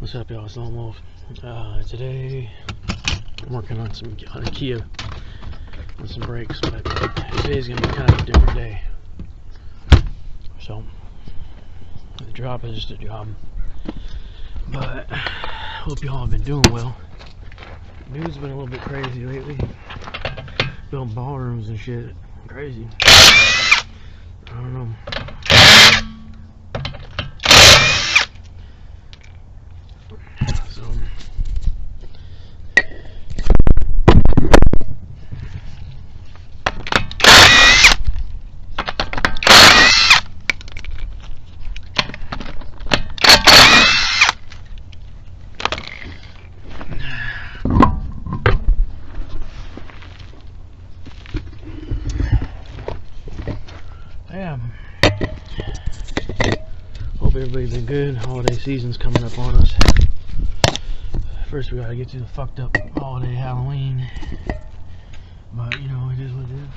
What's up, y'all? It's Lone Wolf. Today I'm working on a Kia on some brakes, but today's gonna be kind of a different day. So the job is just a job, but hope y'all have been doing well. News has been a little bit crazy lately. Building ballrooms and shit, crazy. I don't know. So yeah, hope everybody's been good. Holiday season's coming up on us. First we gotta get to the fucked up holiday Halloween, but you know, it is what it is.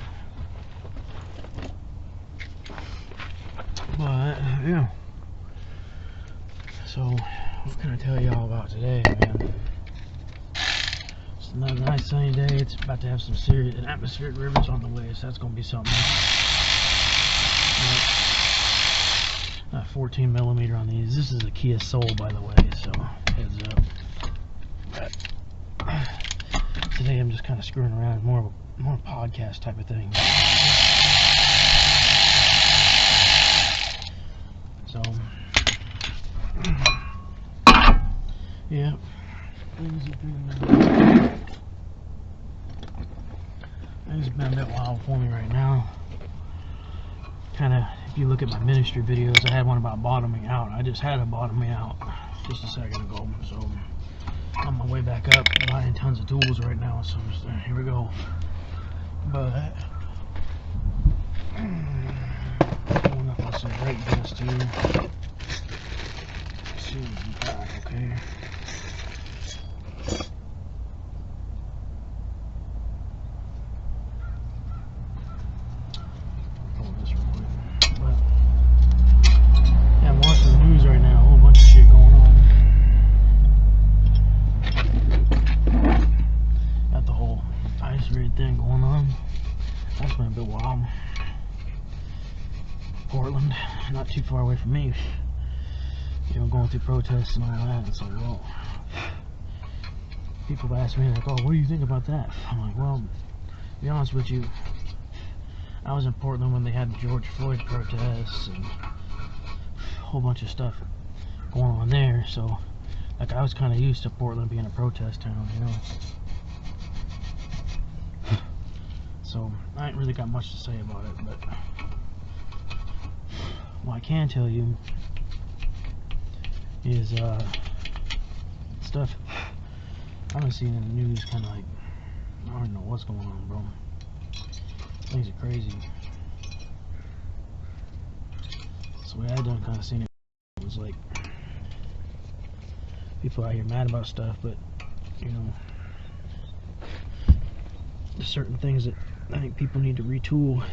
But yeah, so what can I tell y'all about today, man? It's another nice sunny day. It's about to have some serious atmospheric rivers on the way, so that's gonna be something. 14mm on these. This is a Kia Soul, by the way, so heads up. But today I'm just kind of screwing around, more podcast type of thing. So yeah, things have been a bit wild for me right now. Kind of, if you look at my ministry videos, I had one about bottoming out. I just had a bottoming out just a second ago, so on my way back up, buying tons of tools right now, so just, here we go. But going up on some brake dust here. Let's see what we got, okay. Thing going on. That's been a bit wild. Portland, not too far away from me. You know, going through protests and all that. It's like, well, people have asked me like, oh, what do you think about that? I'm like, well, to be honest with you, I was in Portland when they had the George Floyd protests and a whole bunch of stuff going on there. So, like, I was kind of used to Portland being a protest town, you know. So I ain't really got much to say about it, but what I can tell you is stuff I've been seeing in the news, kind of like, I don't know what's going on, bro. Things are crazy. So the way I done kind of seen it was like people out here mad about stuff, but you know, there's certain things that I think people need to retool.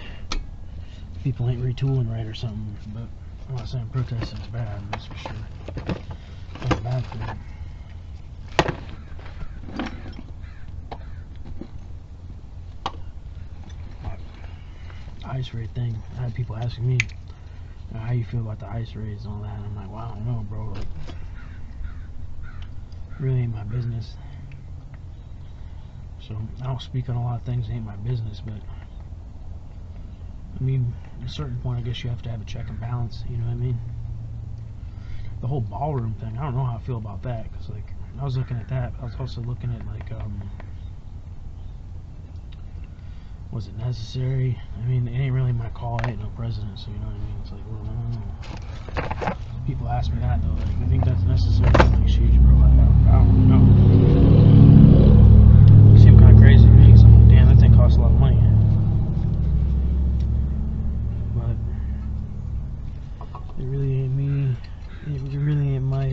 People ain't retooling right or something, but I'm not saying protesting is bad, that's for sure. It's not a bad thing. Ice raid thing, I had people asking me how you feel about the ice raids and all that, and I'm like, well, I don't know, bro. Like, really ain't my business. So I don't speak on a lot of things that ain't my business, but I mean, at a certain point I guess you have to have a check and balance, you know what I mean? The whole ballroom thing, I don't know how I feel about that, because like, I was looking at that, I was also looking at like, was it necessary? I mean, it ain't really my call, I ain't no president, so you know what I mean? It's like, well, I don't know. People ask me that though, like, you think that's necessary? I'm like, sheesh, bro, I don't know. Crazy to me, so I'm like, damn, that thing costs a lot of money. But it really ain't me. It really ain't my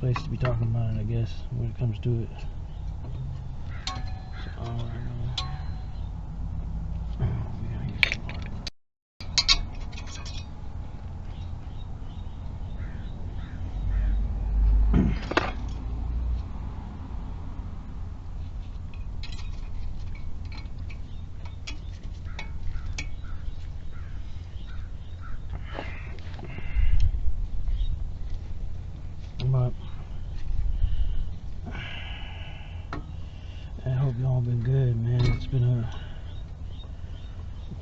place to be talking about it, I guess, when it comes to it. So, we gotta use some water. up. I hope y'all been good, man. It's been a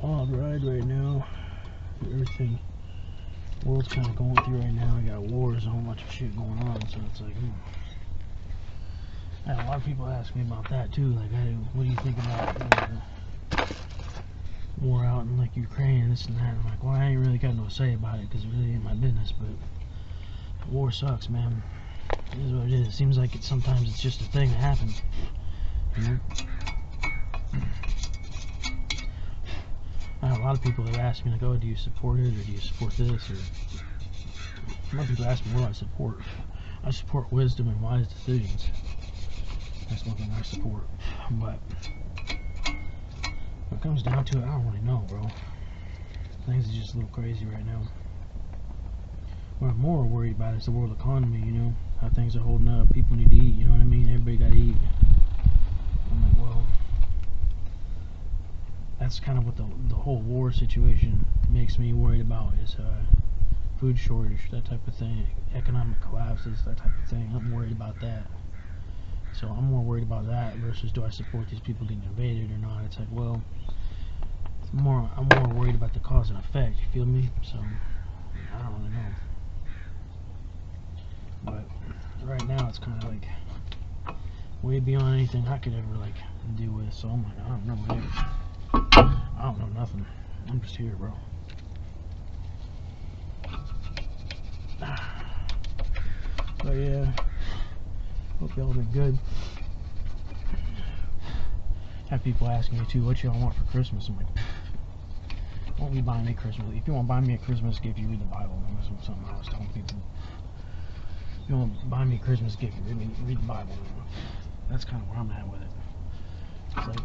wild ride right now. Everything the world's kind of going through right now. I got wars, a whole bunch of shit going on, so it's like, a lot of people ask me about that too. Like, what do you think about the war out in like Ukraine and this and that? I'm like, well, I ain't really got no say about it because it really ain't my business. But war sucks, man. It is what it is. It seems like sometimes it's just a thing that happens. You know? I have a lot of people that ask me, like, oh, do you support it or do you support this? Or a lot of people ask me, what do I support? I support wisdom and wise decisions. That's one thing I support. But when it comes down to it, I don't really know, bro. Things are just a little crazy right now. What I'm more worried about is the world economy, you know, how things are holding up. People need to eat, you know what I mean? Everybody got to eat. I'm like, well, that's kind of what the whole war situation makes me worried about is food shortage, that type of thing, economic collapses, that type of thing. I'm worried about that. So I'm more worried about that versus do I support these people getting invaded or not. It's like, well, I'm more worried about the cause and effect, you feel me? So I don't really know. But right now it's kind of like way beyond anything I could ever like deal with. So I'm like, I don't know, man. I don't know nothing. I'm just here, bro. But yeah, hope y'all been good. Have people asking me too, what y'all want for Christmas? I'm like, won't be buying me Christmas. If you want to buy me a Christmas gift, you read the Bible. That's something I was telling people. If you want to buy me a Christmas gift, you read the Bible. That's kind of where I'm at with it. It's like,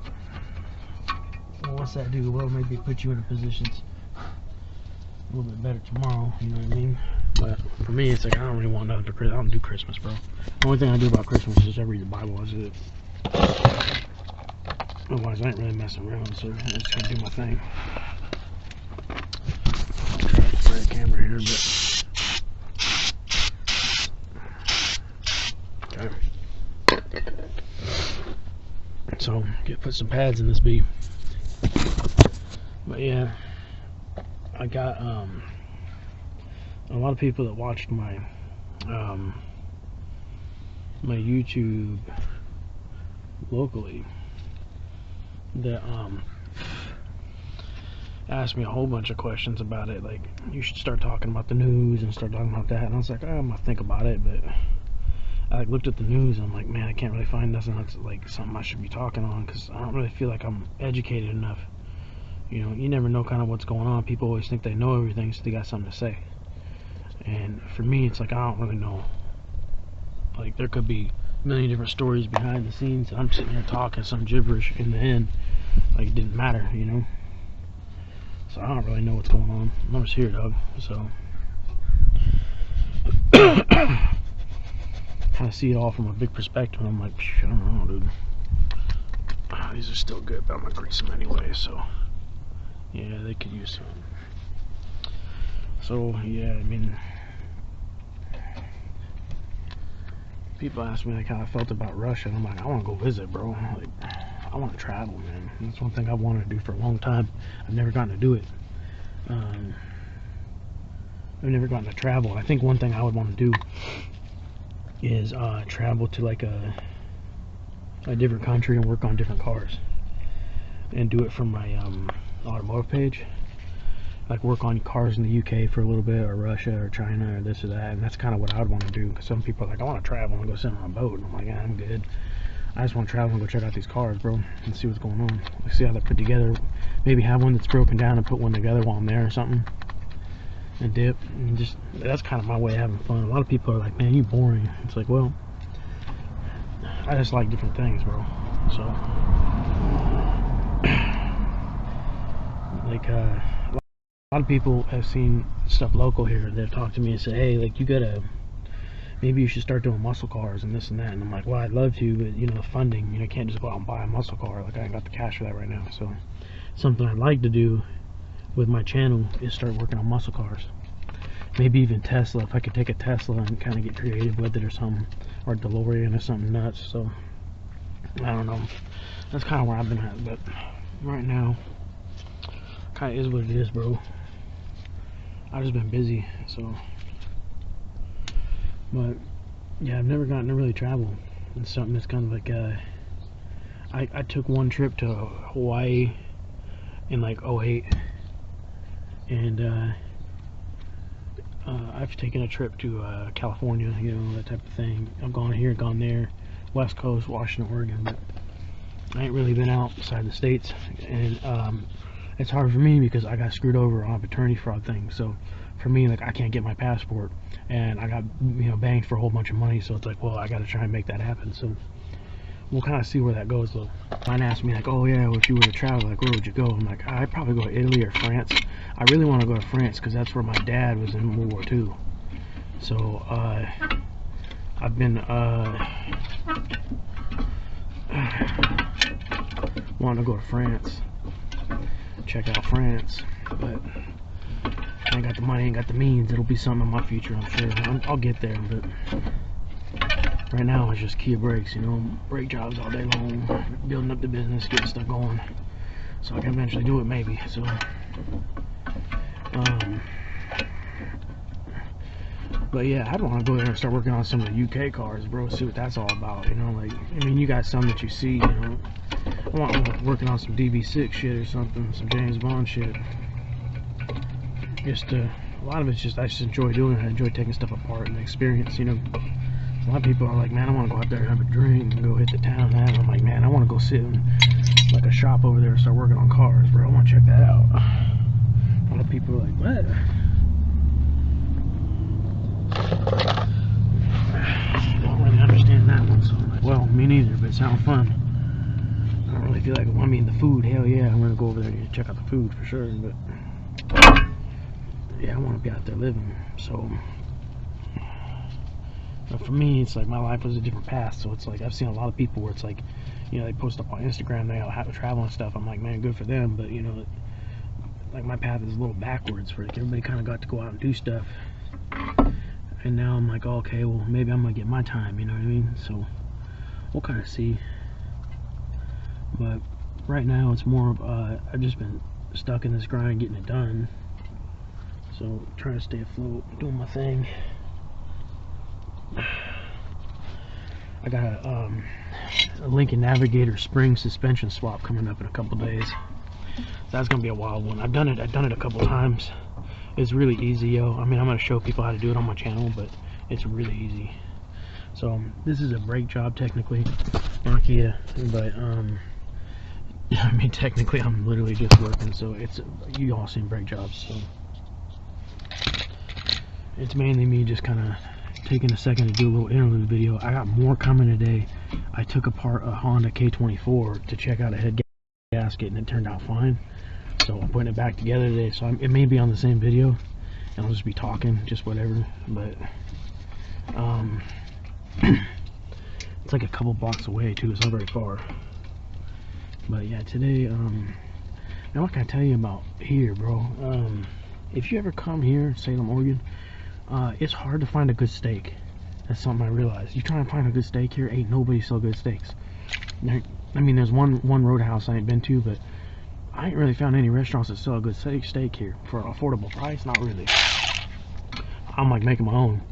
well, what's that do? Well, maybe put you in a position a little bit better tomorrow, you know what I mean? But for me, it's like, I don't really want nothing for Christmas. I don't do Christmas, bro. The only thing I do about Christmas is just I read the Bible. That's it. Otherwise, I ain't really messing around, so I just gotta do my thing. I'll try to play a camera here, but okay. So, put some pads in this bee. But yeah, I got a lot of people that watched my my YouTube locally that asked me a whole bunch of questions about it, like, you should start talking about the news and start talking about that. And I was like, I'm gonna think about it. But I like looked at the news and I'm like, man, I can't really find nothing that's like something I should be talking on, because I don't really feel like I'm educated enough. You know, you never know kind of what's going on. People always think they know everything, so they got something to say. And for me, it's like, I don't really know. Like, there could be a million different stories behind the scenes, and I'm sitting here talking some gibberish in the end, like it didn't matter, you know? So I don't really know what's going on. I'm just here, dog. So kind of see it all from a big perspective. I'm like, I don't know, dude. These are still good, but I'm gonna grease them anyway, so yeah, they could use some. So yeah, I mean, people ask me like how I felt about Russia, and I'm like, I want to go visit, bro. Like, I want to travel, man. That's one thing I've wanted to do for a long time. I've never gotten to do it. I've never gotten to travel. I think one thing I would want to do is travel to like a different country and work on different cars, and do it from my automotive page. Like, work on cars in the UK for a little bit, or Russia, or China, or this or that. And that's kind of what I would want to do, because some people are like, I want to travel and go sit on a boat. And I'm like, yeah, I'm good. I just want to travel and go check out these cars, bro, and see what's going on. Like, see how they're put together. Maybe have one that's broken down and put one together while I'm there or something, and dip. And just, that's kind of my way of having fun. A lot of people are like, man, you boring. It's like, well, I just like different things, bro. So like, a lot of people have seen stuff local here. They've talked to me and said, hey, like, you gotta, maybe you should start doing muscle cars and this and that. And I'm like, well, I'd love to, but you know, the funding, you know, I can't just go out and buy a muscle car. Like, I ain't got the cash for that right now. So something I'd like to do with my channel is start working on muscle cars. maybe even Tesla, if I could take a Tesla and kind of get creative with it or something, or DeLorean or something nuts. So I don't know, that's kind of where I've been at, but right now kind of is what it is, bro. I've just been busy, so. But yeah, I've never gotten to really travel. It's something that's kind of like I took one trip to Hawaii in like '08, and I've taken a trip to California, you know, that type of thing. I've gone here, gone there, West Coast, Washington, Oregon, but I ain't really been outside the states. And it's hard for me because I got screwed over on a paternity fraud thing. So for me, like, I can't get my passport, and I got, you know, banged for a whole bunch of money. So it's like, well, I got to try and make that happen. So we'll kind of see where that goes, though. Mine asked me like, oh yeah, well, if you were to travel, like, where would you go? I'm like, I'd probably go to Italy or France. I really want to go to France because that's where my dad was in World War II. So I've been wanting to go to France, check out France, but I ain't got the money, ain't got the means. It'll be something in my future, I'm sure. I'll get there, but right now it's just Kia brakes, you know, brake jobs all day long, building up the business, getting stuff going, so I can eventually do it, maybe. So but yeah, I'd want to go there and start working on some of the UK cars, bro, see what that's all about, you know. Like, I mean, you got some that you see, you know. I want working on some DB6 shit or something, some James Bond shit. Just a lot of it's just, I just enjoy doing it. I enjoy taking stuff apart and the experience, you know. A lot of people are like, man, I want to go out there and have a drink and go hit the town. And I'm like, man, I want to go sit in like a shop over there and start working on cars, bro. I want to check that out. A lot of people are like, what? I don't really understand that one, so I'm like, well, me neither, but it sounds fun. I don't really feel like, well, I mean, the food, hell yeah, I'm gonna go over there and check out the food for sure, but yeah, I want to be out there living. So but for me, it's like my life was a different path. So it's like I've seen a lot of people where it's like, you know, they post up on Instagram, they have travel and stuff. I'm like, man, good for them, but you know, like my path is a little backwards, where like everybody kind of got to go out and do stuff. And now I'm like, oh, okay, well, maybe I'm gonna get my time, you know what I mean? So we'll kind of see. But right now it's more of I've just been stuck in this grind, getting it done. So trying to stay afloat, doing my thing. I got a Lincoln Navigator spring suspension swap coming up in a couple days. That's gonna be a wild one. I've done it a couple times. It's really easy, yo. I mean, I'm gonna show people how to do it on my channel, but it's really easy. So this is a brake job technically on Kia, but I mean, technically I'm literally just working. So it's, you all seen brake jobs, so it's mainly me just kind of taking a second to do a little interlude video. I got more coming today. I took apart a Honda K24 to check out a head gasket, and it turned out fine. So I'm putting it back together today. So it may be on the same video, and I'll just be talking, just whatever. But it's like a couple blocks away too. It's not very far. But yeah, today, now what can I tell you about here, bro? If you ever come here, Salem, Oregon, it's hard to find a good steak. That's something I realized. You try and find a good steak here, ain't nobody sell good steaks. I mean, there's one roadhouse I ain't been to, but I ain't really found any restaurants that sell a good steak here for an affordable price. Not really. I'm like making my own.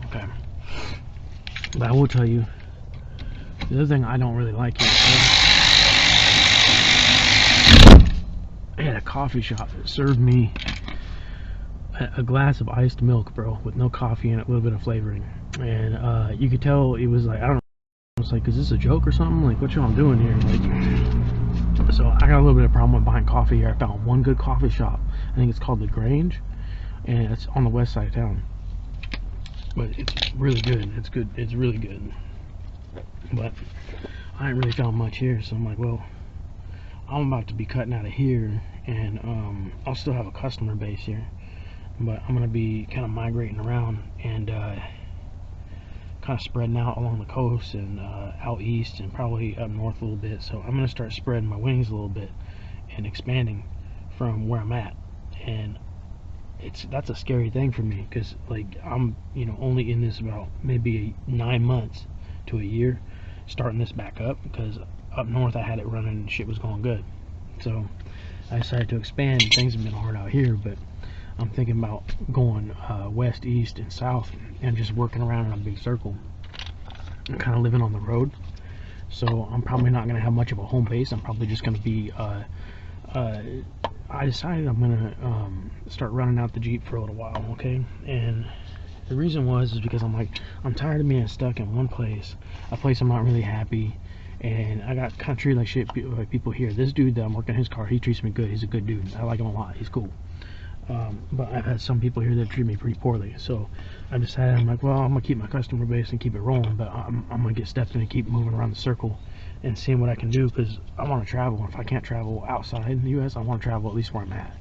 Okay, but I will tell you, the other thing I don't really like here, I had a coffee shop that served me a glass of iced milk, bro, with no coffee in it, a little bit of flavoring, and you could tell it was like, I don't know, I was like, is this a joke or something? Like, what y'all doing here? Like, so I got a little bit of problem with buying coffee here. I found one good coffee shop. I think it's called The Grange, and it's on the west side of town. But it's really good. It's good. It's really good. But I ain't really found much here, so I'm like, well, I'm about to be cutting out of here, and I'll still have a customer base here, but I'm gonna be kind of migrating around and kind of spreading out along the coast and out east and probably up north a little bit. So I'm gonna start spreading my wings a little bit and expanding from where I'm at, and that's a scary thing for me, because like I'm only in this about maybe 9 months to a year, starting this back up, because up north I had it running and shit was going good. So I decided to expand. Things have been hard out here, but I'm thinking about going west, east, and south, and just working around in a big circle and kind of living on the road. So I'm probably not going to have much of a home base. I'm probably just going to be I decided I'm going to start running out the Jeep for a little while, okay? And the reason is because I'm tired of being stuck in one place, a place I'm not really happy, and I got kind of treated like shit by people here. This dude that I'm working his car, he treats me good. He's a good dude. I like him a lot. He's cool. But I've had some people here that treat me pretty poorly. So I decided, I'm like, well, I'm going to keep my customer base and keep it rolling, but I'm going to get stepped in and keep moving around the circle and seeing what I can do, because I want to travel. If I can't travel outside the U.S., I want to travel at least where I'm at.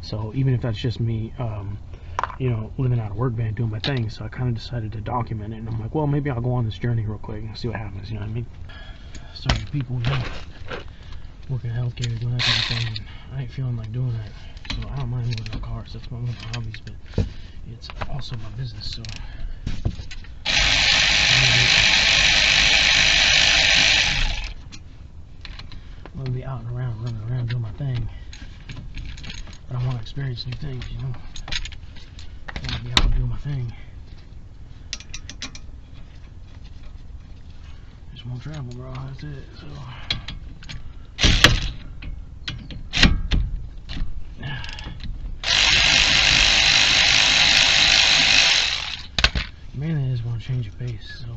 So even if that's just me, living out of work van, doing my thing. So I kind of decided to document it, and I'm like, well, maybe I'll go on this journey real quick and see what happens, you know what I mean? So people, working in healthcare, doing that kind of thing, and I ain't feeling like doing that. So I don't mind moving no cars. That's one of my hobbies, but it's also my business. So I'm gonna be out and around, running around, doing my thing. But I want to experience new things, I want to be out and do my thing. Just want to travel, bro. That's it. So. Mainly I just want to change of pace, so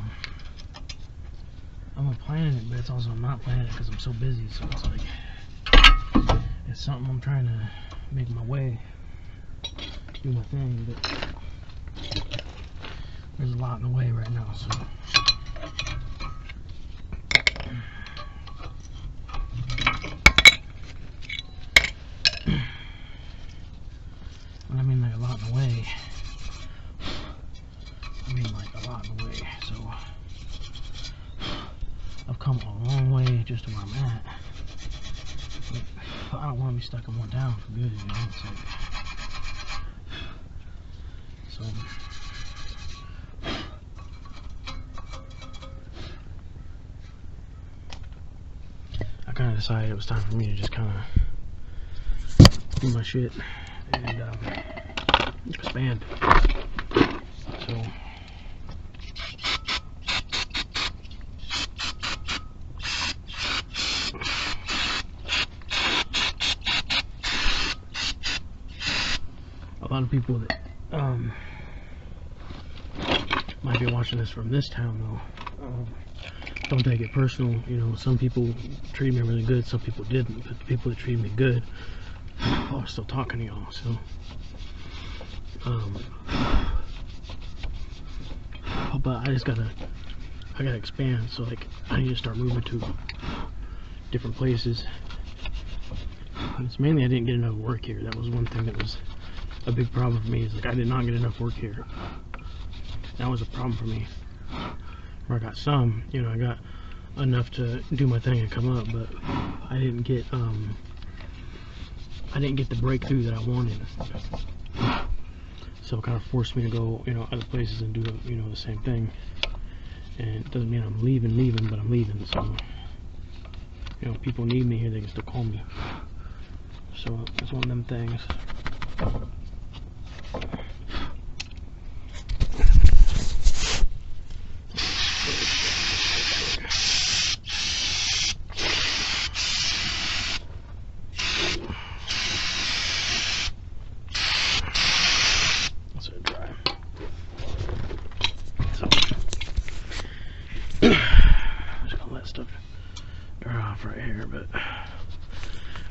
I'm planning it, but it's also I'm not planning it because I'm so busy. So it's like it's something I'm trying to make my way, do my thing, but there's a lot in the way right now. So when I mean like a lot in the way, I mean like a lot in the way. So I've come a long way just to where I'm at. But I don't want to be stuck in one town for good, It's like, so I kind of decided it was time for me to just kind of do my shit and expand. So a lot of people that might be watching this from this town, though, don't take it personal. Some people treated me really good, some people didn't, but the people that treated me good are still talking to y'all. So but I gotta expand. So like I need to start moving to different places. It's mainly I didn't get enough work here. That was one thing that was a big problem for me, is like I did not get enough work here. That was a problem for me. Where I got some, I got enough to do my thing and come up, but I didn't get the breakthrough that I wanted. So it kind of forced me to go, other places and do, the same thing. And it doesn't mean I'm leaving, but I'm leaving. So, people need me here, they can still call me. So it's one of them things. Right here, but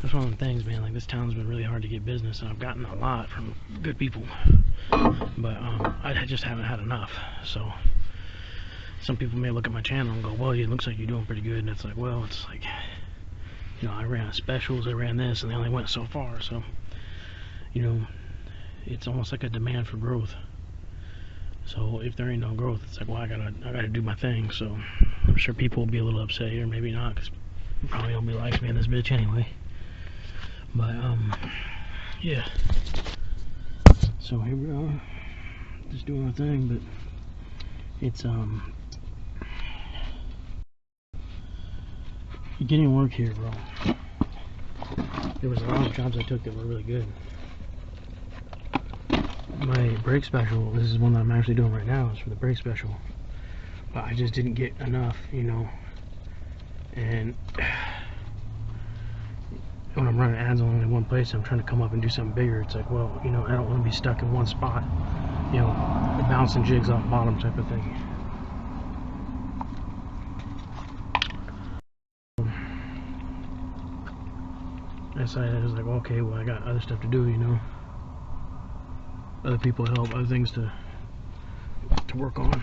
that's one of the things, man. Like, this town's been really hard to get business, and I've gotten a lot from good people, but I just haven't had enough. So some people may look at my channel and go, well, it looks like you're doing pretty good, and it's like, well, it's like, I ran specials, I ran this, and they only went so far. So it's almost like a demand for growth. So if there ain't no growth, it's like, well, I gotta do my thing. So I'm sure people will be a little upset here, maybe not, because probably nobody likes me in this bitch anyway. But yeah. So here we are, just doing our thing, but it's you're getting work here, bro. There was a lot of jobs I took that were really good. My brake special, this is one that I'm actually doing right now, is for the brake special. But I just didn't get enough, you know. And when I'm running ads on only one place, I'm trying to come up and do something bigger. It's like, well, you know, I don't want to be stuck in one spot, you know, bouncing jigs off bottom type of thing. I was like, okay, well, I got other stuff to do, you know, other people help, other things to work on.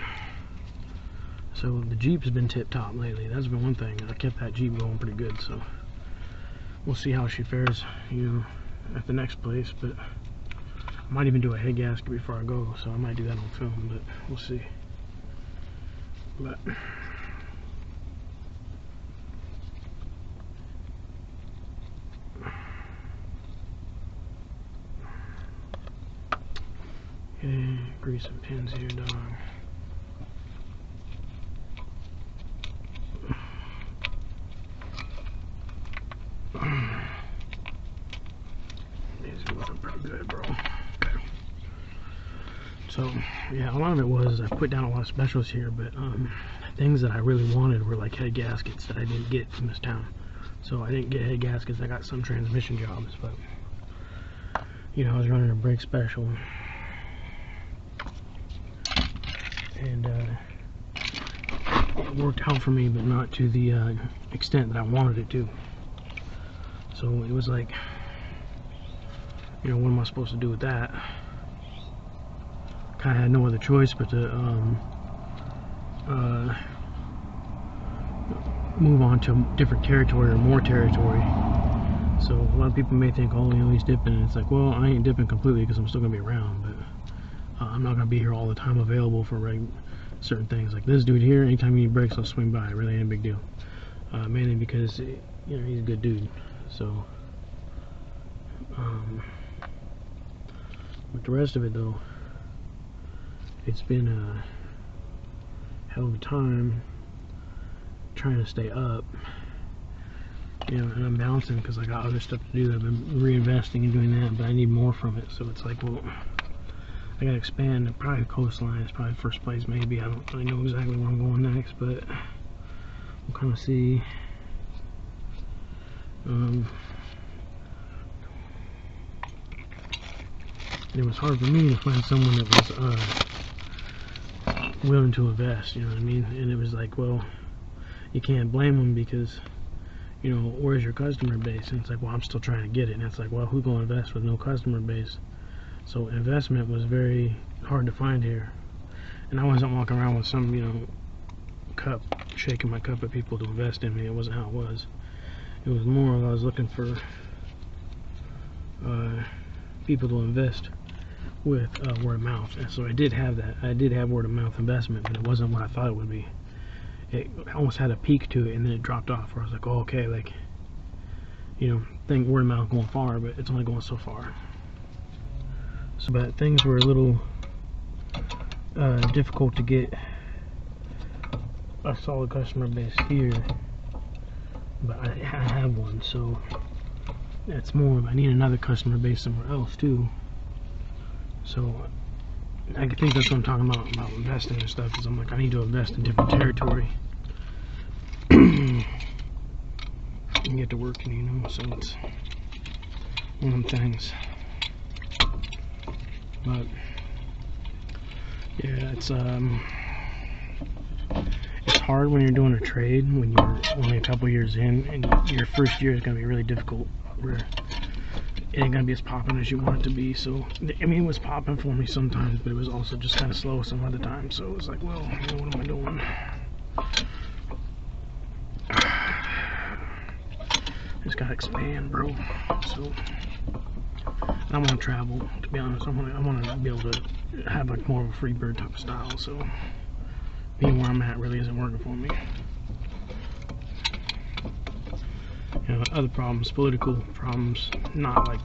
So the Jeep has been tip top lately. That's been one thing. I kept that Jeep going pretty good, so we'll see how she fares, you know, at the next place. But I might even do a head gasket before I go, so I might do that on film, but we'll see. But okay, grease some pins here, dog. These are looking pretty good, bro. Okay. So yeah, a lot of it was I put down a lot of specials here, but things that I really wanted were like head gaskets that I didn't get from this town. So I didn't get head gaskets. I got some transmission jobs, but you know, I was running a brake special, and it worked out for me, but not to the extent that I wanted it to. So it was like, you know, what am I supposed to do with that? Kind of had no other choice but to move on to different territory or more territory. So a lot of people may think, oh, you know, he's dipping, and it's like, well, I ain't dipping completely because I'm still gonna be around, but I'm not gonna be here all the time available for certain things. Like this dude here, anytime he need brakes, I'll swing by. It really ain't a big deal. Mainly because, you know, he's a good dude. So with the rest of it though, it's been a hell of a time trying to stay up, you know, and I'm bouncing because I got other stuff to do. I've been reinvesting and doing that, but I need more from it. So it's like, well, I gotta expand. Probably coastline is probably first place, maybe. I don't really know exactly where I'm going next, but we'll kind of see. It was hard for me to find someone that was willing to invest, you know what I mean? And it was like, well, you can't blame them because, you know, where's your customer base? And it's like, well, I'm still trying to get it. And it's like, well, who's going to invest with no customer base? So investment was very hard to find here. And I wasn't walking around with some, you know, cup, shaking my cup at people to invest in me. It wasn't how it was. It was more of I was looking for people to invest with word of mouth. And so I did have that. I did have word of mouth investment, but it wasn't what I thought it would be. It almost had a peak to it, and then it dropped off. Where I was like, oh, okay, like, you know, think word of mouth going far, but it's only going so far. So, but things were a little difficult to get a solid customer base here, but I have one, so that's more. I need another customer base somewhere else too. So I think that's what I'm talking about investing and stuff, because I'm like, I need to invest in different territory and get to working, you know. So it's one of them things. But yeah, it's hard when you're doing a trade when you're only a couple years in, and your first year is going to be really difficult, where it ain't gonna be as popping as you want it to be. So I mean, it was popping for me sometimes, but it was also just kind of slow some other times. So it was like, well, you know, what am I doing? Just gotta expand, bro. So I want to travel, to be honest. I want to be able to have like more of a free bird type of style. So being where I'm at really isn't working for me. you know, other problems, political problems, not like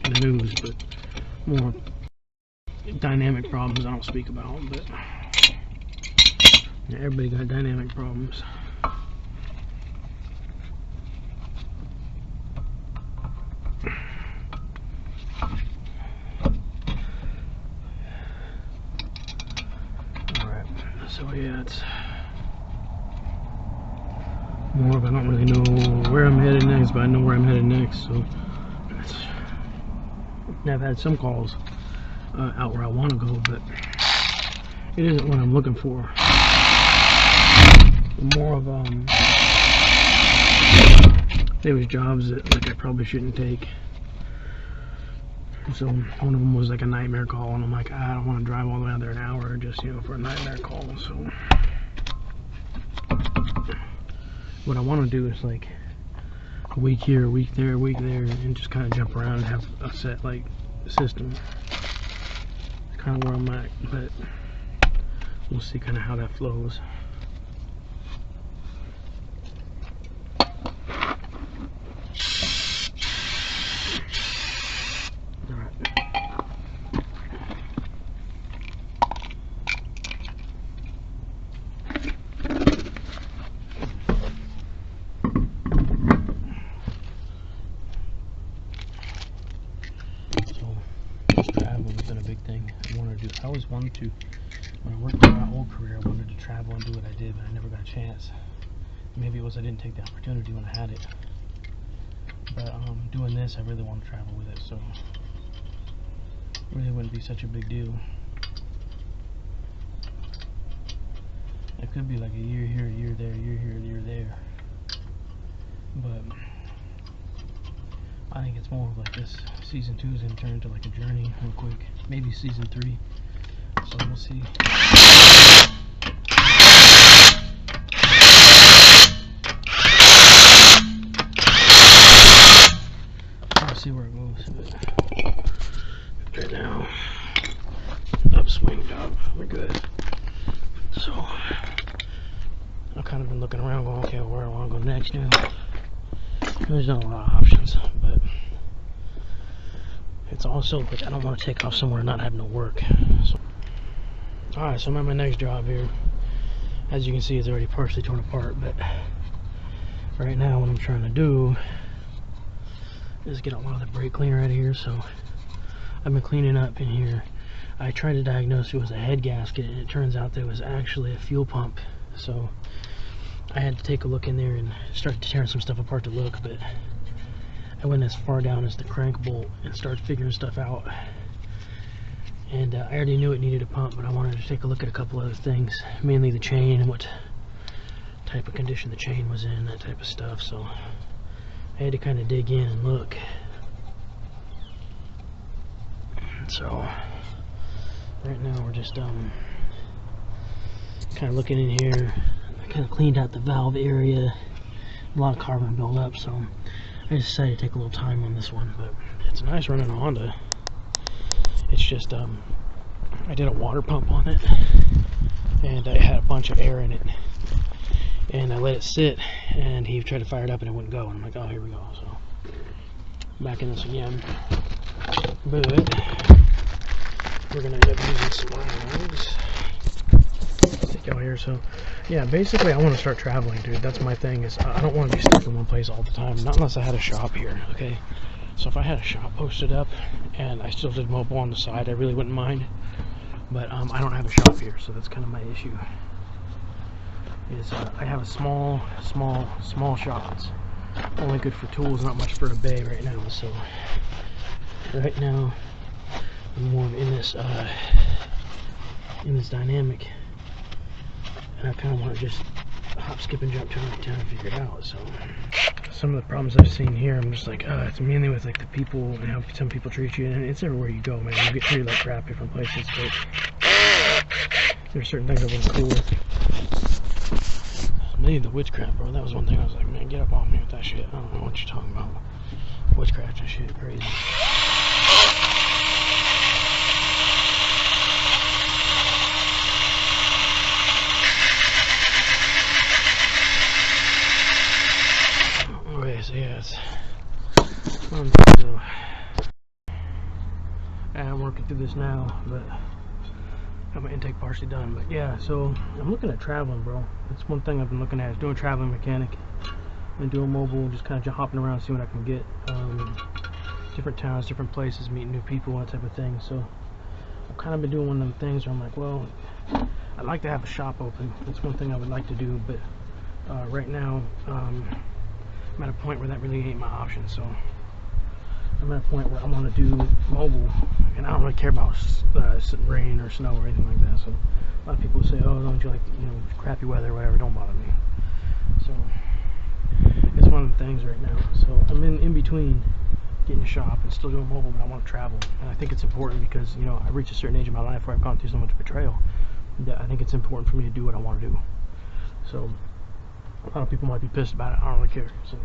in the news, but more dynamic problems I don't speak about. But yeah, everybody got dynamic problems. Alright, so yeah, it's more of I don't really know where I'm headed next, but I know where I'm headed next. So I've had some calls out where I want to go, but it isn't what I'm looking for. More of there was jobs that like I probably shouldn't take. So one of them was like a nightmare call, and I'm like, I don't want to drive all the way out there an hour just, you know, for a nightmare call. So what I want to do is like a week here, a week there, a week there, and just kind of jump around and have a set like system. It's kind of where I'm at, but we'll see kind of how that flows. Traveling has been a big thing. I always wanted to, when I worked in my old career, I wanted to travel and do what I did, but I never got a chance. Maybe it was I didn't take the opportunity when I had it. But doing this, I really want to travel with it, so it really wouldn't be such a big deal. It could be like a year here, a year there, a year here, a year there. But I think it's more of like this. Season 2 is going to turn into like a journey real quick. Maybe season 3. So we'll see. I'll see where it goes. But right now, upswing job. We're good. So I've kind of been looking around going, okay, where do I want to go next now? There's not a lot of options, but it's also like I don't want to take off somewhere and not have no work. So, alright, so I'm at my next job here. As you can see, it's already partially torn apart, but right now what I'm trying to do is get a lot of the brake cleaner out of here. So I've been cleaning up in here. I tried to diagnose it was a head gasket, and it turns out there was actually a fuel pump. So I had to take a look in there and start tearing some stuff apart to look, but I went as far down as the crank bolt and started figuring stuff out. And I already knew it needed a pump, but I wanted to take a look at a couple other things, mainly the chain and what type of condition the chain was in, that type of stuff. So I had to kind of dig in and look. So right now we're just kind of looking in here. I kind of cleaned out the valve area, a lot of carbon buildup, so I decided to take a little time on this one. But it's nice running a Honda. It's just I did a water pump on it, and I had a bunch of air in it, and I let it sit, and he tried to fire it up and it wouldn't go, and I'm like, oh, here we go. So back in this again, but we're gonna end up using some lines. Take y'all here. So yeah, basically I want to start traveling, dude. That's my thing, is I don't want to be stuck in one place all the time, not unless I had a shop here. Okay, so if I had a shop posted up and I still did mobile on the side, I really wouldn't mind, but I don't have a shop here, so that's kind of my issue. Is I have a small shop. It's only good for tools, not much for a bay right now. So right now I'm more in this dynamic, and I kind of want to just hop, skip, and jump to every time and figure it out. So some of the problems I've seen here, I'm just like, it's mainly with like the people and how some people treat you, and it's everywhere you go, man. You get treated like crap different places, but there's certain things I wasn't cool with. Maybe the witchcraft, bro. That was one thing I was like, man, get up off me with that shit. I don't know what you're talking about. Witchcraft and shit, crazy. Okay, so yeah, it's And I'm working through this now, but got my intake partially done. But yeah, so I'm looking at traveling, bro. That's one thing I've been looking at, is doing traveling mechanic and doing mobile, just kind of hopping around, see what I can get. Different towns, different places, meeting new people, that type of thing. So I've kind of been doing one of them things where I'm like, well, I'd like to have a shop open. That's one thing I would like to do, but right now I'm at a point where that really ain't my option. So I'm at a point where I want to do mobile, and I don't really care about rain or snow or anything like that. So a lot of people say, oh, don't you like, you know, crappy weather or whatever, don't bother me. So it's one of the things right now. So I'm in between getting a shop and still doing mobile, but I want to travel. And I think it's important because, you know, I've reached a certain age in my life where I've gone through so much betrayal that I think it's important for me to do what I want to do. So a lot of people might be pissed about it. I don't really care. So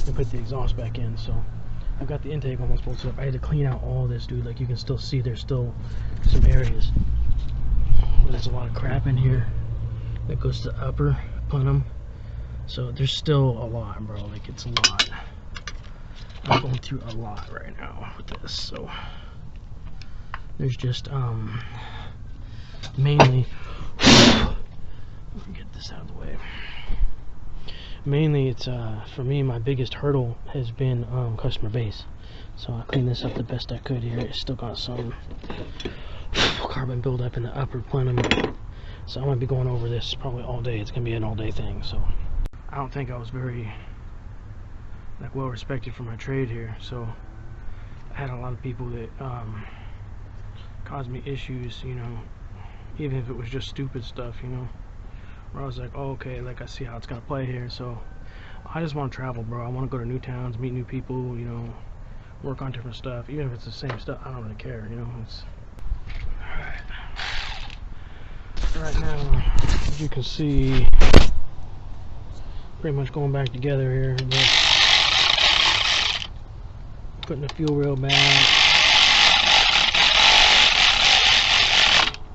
I put the exhaust back in, so I've got the intake almost bolted up. I had to clean out all this, dude. Like, you can still see there's still some areas where there's a lot of crap in here that goes to the upper plenum. So there's still a lot, bro. Like, it's a lot. I'm going through a lot right now with this. So there's just mainly, let me get this out of the way. Mainly it's for me, my biggest hurdle has been customer base. So I cleaned this up the best I could here. It's still got some carbon buildup in the upper plenum. So I'm gonna be going over this probably all day. It's gonna be an all-day thing. So I don't think I was very well respected for my trade here. So I had a lot of people that caused me issues, you know, even if it was just stupid stuff, you know, where I was like, oh, okay, like, I see how it's gonna play here. So I just want to travel, bro. I want to go to new towns, meet new people, you know, work on different stuff. Even if it's the same stuff, I don't really care, you know. It's alright. Right now, as you can see, pretty much going back together here, but putting the fuel rail back.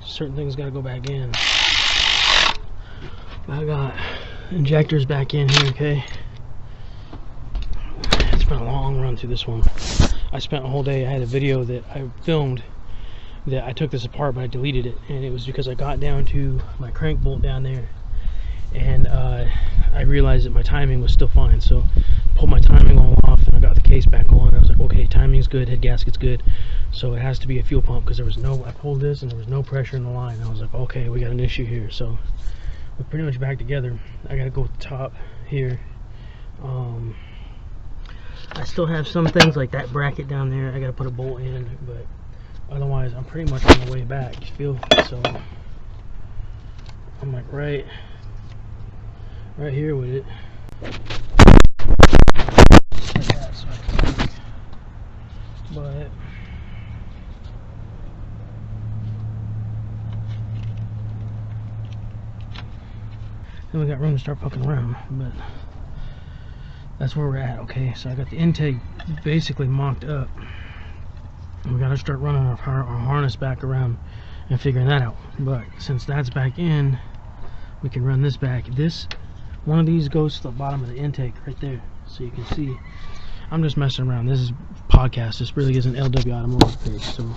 Certain things got to go back in. I got injectors back in here, okay? It's been a long run through this one. I spent a whole day. I had a video that I filmed that I took this apart, but I deleted it, and it was because I got down to my crank bolt down there, and I realized that my timing was still fine. So I pulled my timing all off, and I got the case back on. I was like, okay, timing's good, head gasket's good, so it has to be a fuel pump, because there was no, I pulled this and there was no pressure in the line. I was like, okay, we got an issue here. So we're pretty much back together. I gotta go with the top here. I still have some things like that bracket down there I gotta put a bolt in, but otherwise I'm pretty much on the way back, you feel? So I'm like right here with it. Like that, so I can, but then we got room to start fucking around, but that's where we're at. Okay, so I got the intake basically mocked up. We gotta start running our harness back around and figuring that out. But since that's back in, we can run this back. One of these goes to the bottom of the intake right there, so you can see. I'm just messing around. This is podcast. This really is an LW automotive page, so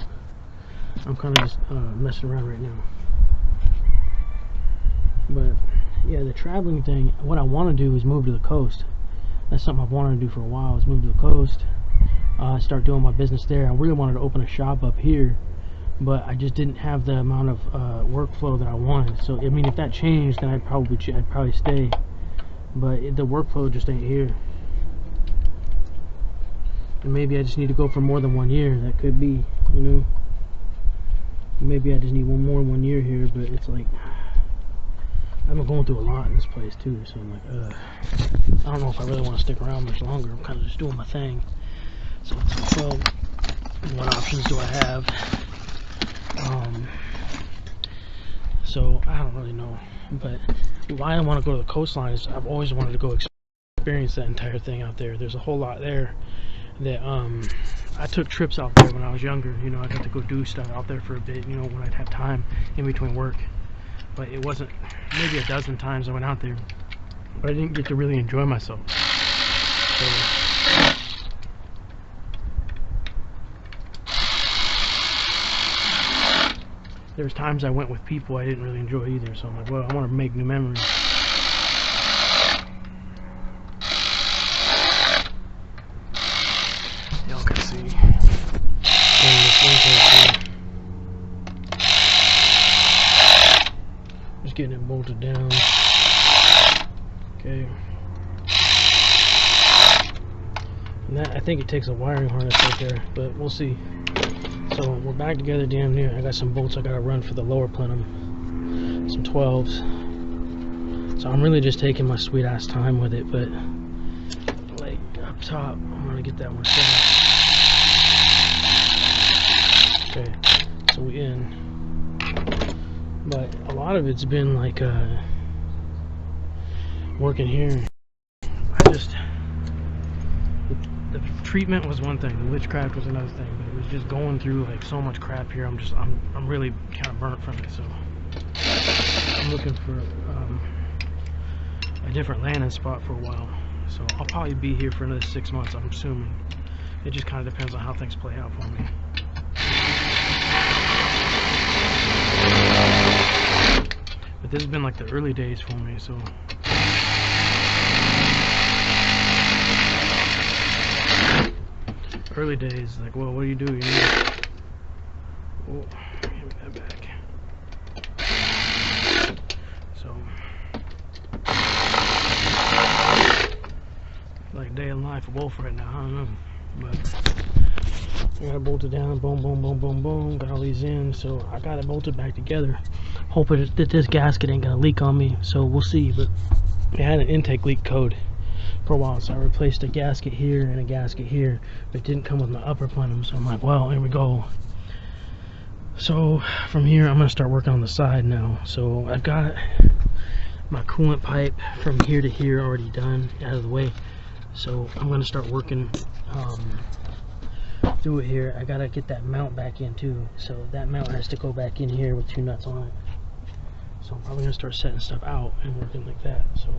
I'm kind of just messing around right now. But yeah, the traveling thing, what I want to do is move to the coast. That's something I've wanted to do for a while, is move to the coast, start doing my business there. I really wanted to open a shop up here, but I just didn't have the amount of workflow that I wanted. So I mean, if that changed, then I'd probably stay, but the workflow just ain't here. And maybe I just need to go for more than 1 year. That could be, you know, maybe I just need one year here. But it's like, I've been going through a lot in this place too, so I'm like, I don't know if I really want to stick around much longer. I'm kind of just doing my thing. So it's like, well, what options do I have? So I don't really know. But why I want to go to the coastline is I've always wanted to go experience that entire thing out there. There's a whole lot there that I took trips out there when I was younger. You know, I got to go do stuff out there for a bit, you know, when I'd have time in between work. But it wasn't, maybe a dozen times I went out there, but I didn't get to really enjoy myself. There's times I went with people I didn't really enjoy either, so I'm like, well, I want to make new memories. Y'all can see. Just getting it bolted down. Okay. And that, I think it takes a wiring harness right there, but we'll see. So we're back together damn near. I got some bolts I gotta run for the lower plenum, some 12s. So I'm really just taking my sweet ass time with it, but like up top, I'm gonna get that one set. Okay, so we in. But a lot of it's been like working here. The treatment was one thing, the witchcraft was another thing, but it was just going through like so much crap here. I'm really kind of burnt from it, so I'm looking for a different landing spot for a while. So I'll probably be here for another 6 months, I'm assuming. It just kind of depends on how things play out for me. But this has been like the early days for me, so early days, like, well, what do? You need, oh, give me that back. So, like day in life of Wolf right now, I don't know, but I got it bolted down, boom, boom, boom, boom, boom, got all these in, so I got it bolted back together, hoping that this gasket ain't gonna leak on me, so we'll see. But it had an intake leak code for a while, so I replaced a gasket here and a gasket here, but it didn't come with my upper plenum, so I'm like, well, here we go. So from here I'm gonna start working on the side now. So I've got my coolant pipe from here to here already done, out of the way, so I'm gonna start working through it here. I gotta get that mount back in too, so that mount has to go back in here with 2 nuts on it. So I'm probably gonna start setting stuff out and working like that. So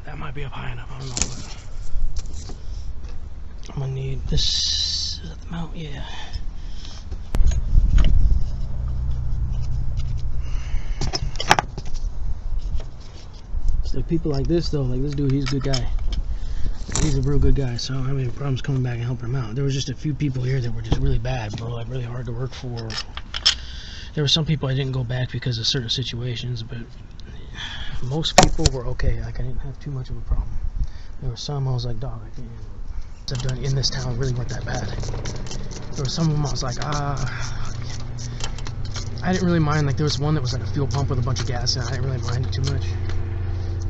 that might be up high enough, I don't know, but I'm gonna need this. Is that the mount? Yeah. So people like this though, like this dude, he's a good guy. He's a real good guy, so I don't have any problems coming back and helping him out. There was just a few people here that were just really bad, bro, like really hard to work for. There were some people I didn't go back because of certain situations, but most people were okay. Like I didn't have too much of a problem. There were some I was like, dog, I can't handle it. I've done in this town really weren't that bad. There were some of them I was like, I didn't really mind. Like there was one that was like a fuel pump with a bunch of gas in it. I didn't really mind it too much.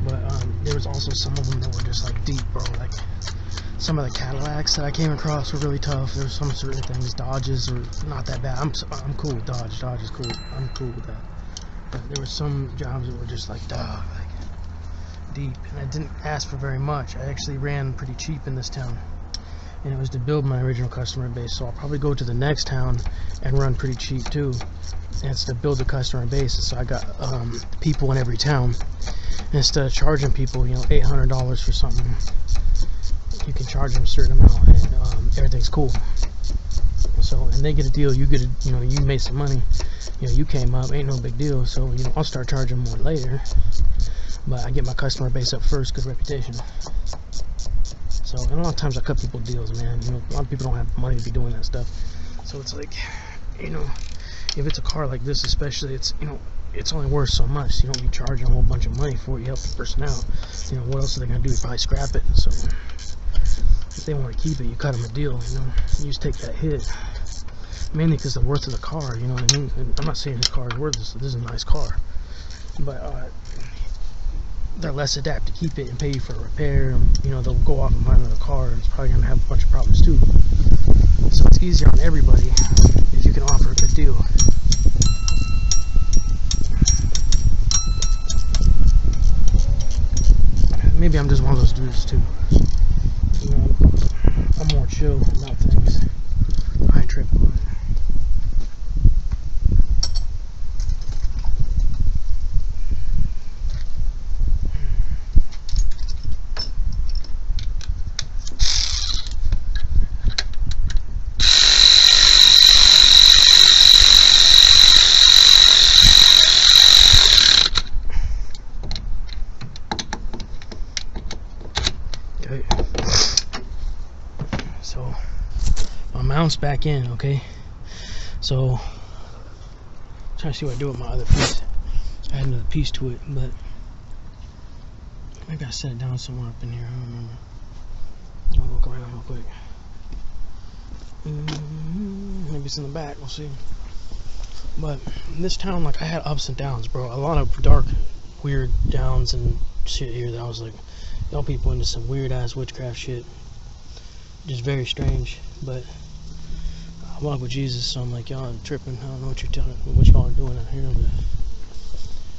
But there was also some of them that were just like deep, bro. Like some of the Cadillacs that I came across were really tough. There were some certain things. Dodges are not that bad. I'm cool with Dodge. Dodge is cool. I'm cool with that. But there were some jobs that were just like, dog, like deep. And I didn't ask for very much. I actually ran pretty cheap in this town, and it was to build my original customer base. So I'll probably go to the next town and run pretty cheap too, and it's to build a customer base. So I got people in every town, and instead of charging people, you know, $800 for something, you can charge them a certain amount, and everything's cool. So, and they get a deal, you get a, you know, you made some money, you know, you came up, ain't no big deal. So, you know, I'll start charging more later, but I get my customer base up first, good reputation. So, and a lot of times I cut people deals, man. You know, a lot of people don't have money to be doing that stuff. So it's like, you know, if it's a car like this especially, it's, you know, it's only worth so much. So you don't be charging a whole bunch of money for it. You help the person out. You know, what else are they gonna do? Probably scrap it. So if they want to keep it, you cut them a deal. You know, you just take that hit. Mainly because the worth of the car. You know what I mean? And I'm not saying this car is worthless. This is a nice car, but they're less adept to keep it and pay you for a repair. And, you know, they'll go off and buy another car, and it's probably gonna have a bunch of problems too. So it's easier on everybody if you can offer a good deal. Maybe I'm just one of those dudes too. You know, I'm more chill about things. I ain't tripping on it. mounts back in, okay? So, I'm trying to see what I do with my other piece. I had another piece to it, but maybe I set it down somewhere up in here. I don't remember. I'll look around real quick. Maybe it's in the back. We'll see. But in this town, like, I had ups and downs, bro. A lot of dark, weird downs and shit here that I was like, y'all people into some weird ass witchcraft shit. Just very strange. But I walk with Jesus, so I'm like, y'all are tripping. I don't know what you're telling, what y'all are doing out here,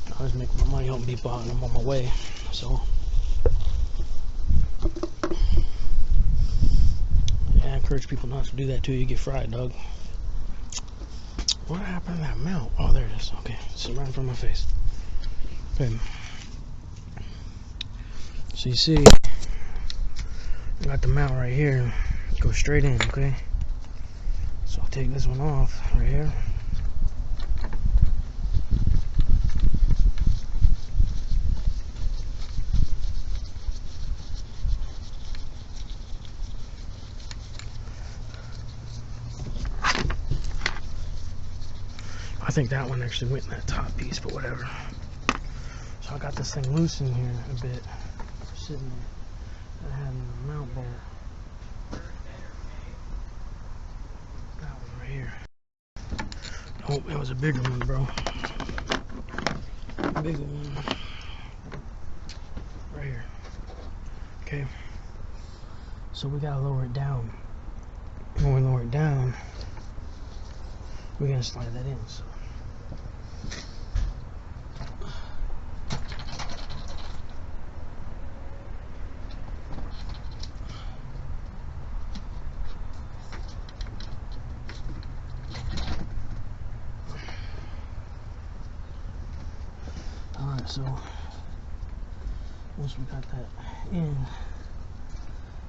but I was making my money helping people out, and I'm on my way. So yeah, I encourage people not to do that too. You get fried, dog. What happened to that mount? Oh, there it is. Okay, it's right in front of my face. Okay. So you see, I got the mount right here. Go straight in, okay? So I'll take this one off right here. I think that one actually went in that top piece, but whatever. So I got this thing loose in here a bit, sitting there. I had a mount bolt. That one right here. Oh, it was a bigger one, bro. A bigger one. Right here. Okay. So we gotta lower it down. When we lower it down, we're gonna slide that in. So. Alright, so once we got that in,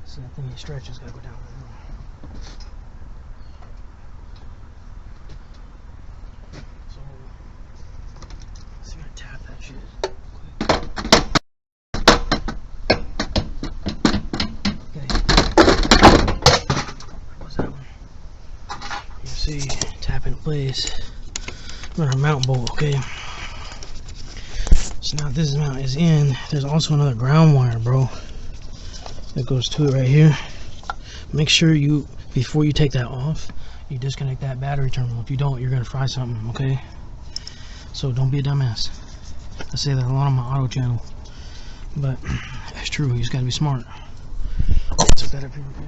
see, I think it stretches, gotta go down. So, see, I tap that shit quick. Okay. What's that one? You see, tap in place. Got our mount bolt, okay. So now this mount is in. There's also another ground wire, bro, that goes to it right here. Make sure you, before you take that off, you disconnect that battery terminal. If you don't, you're gonna fry something, okay? So don't be a dumbass. I say that a lot on my auto channel, but it's true. You just gotta be smart. Took that up here, okay?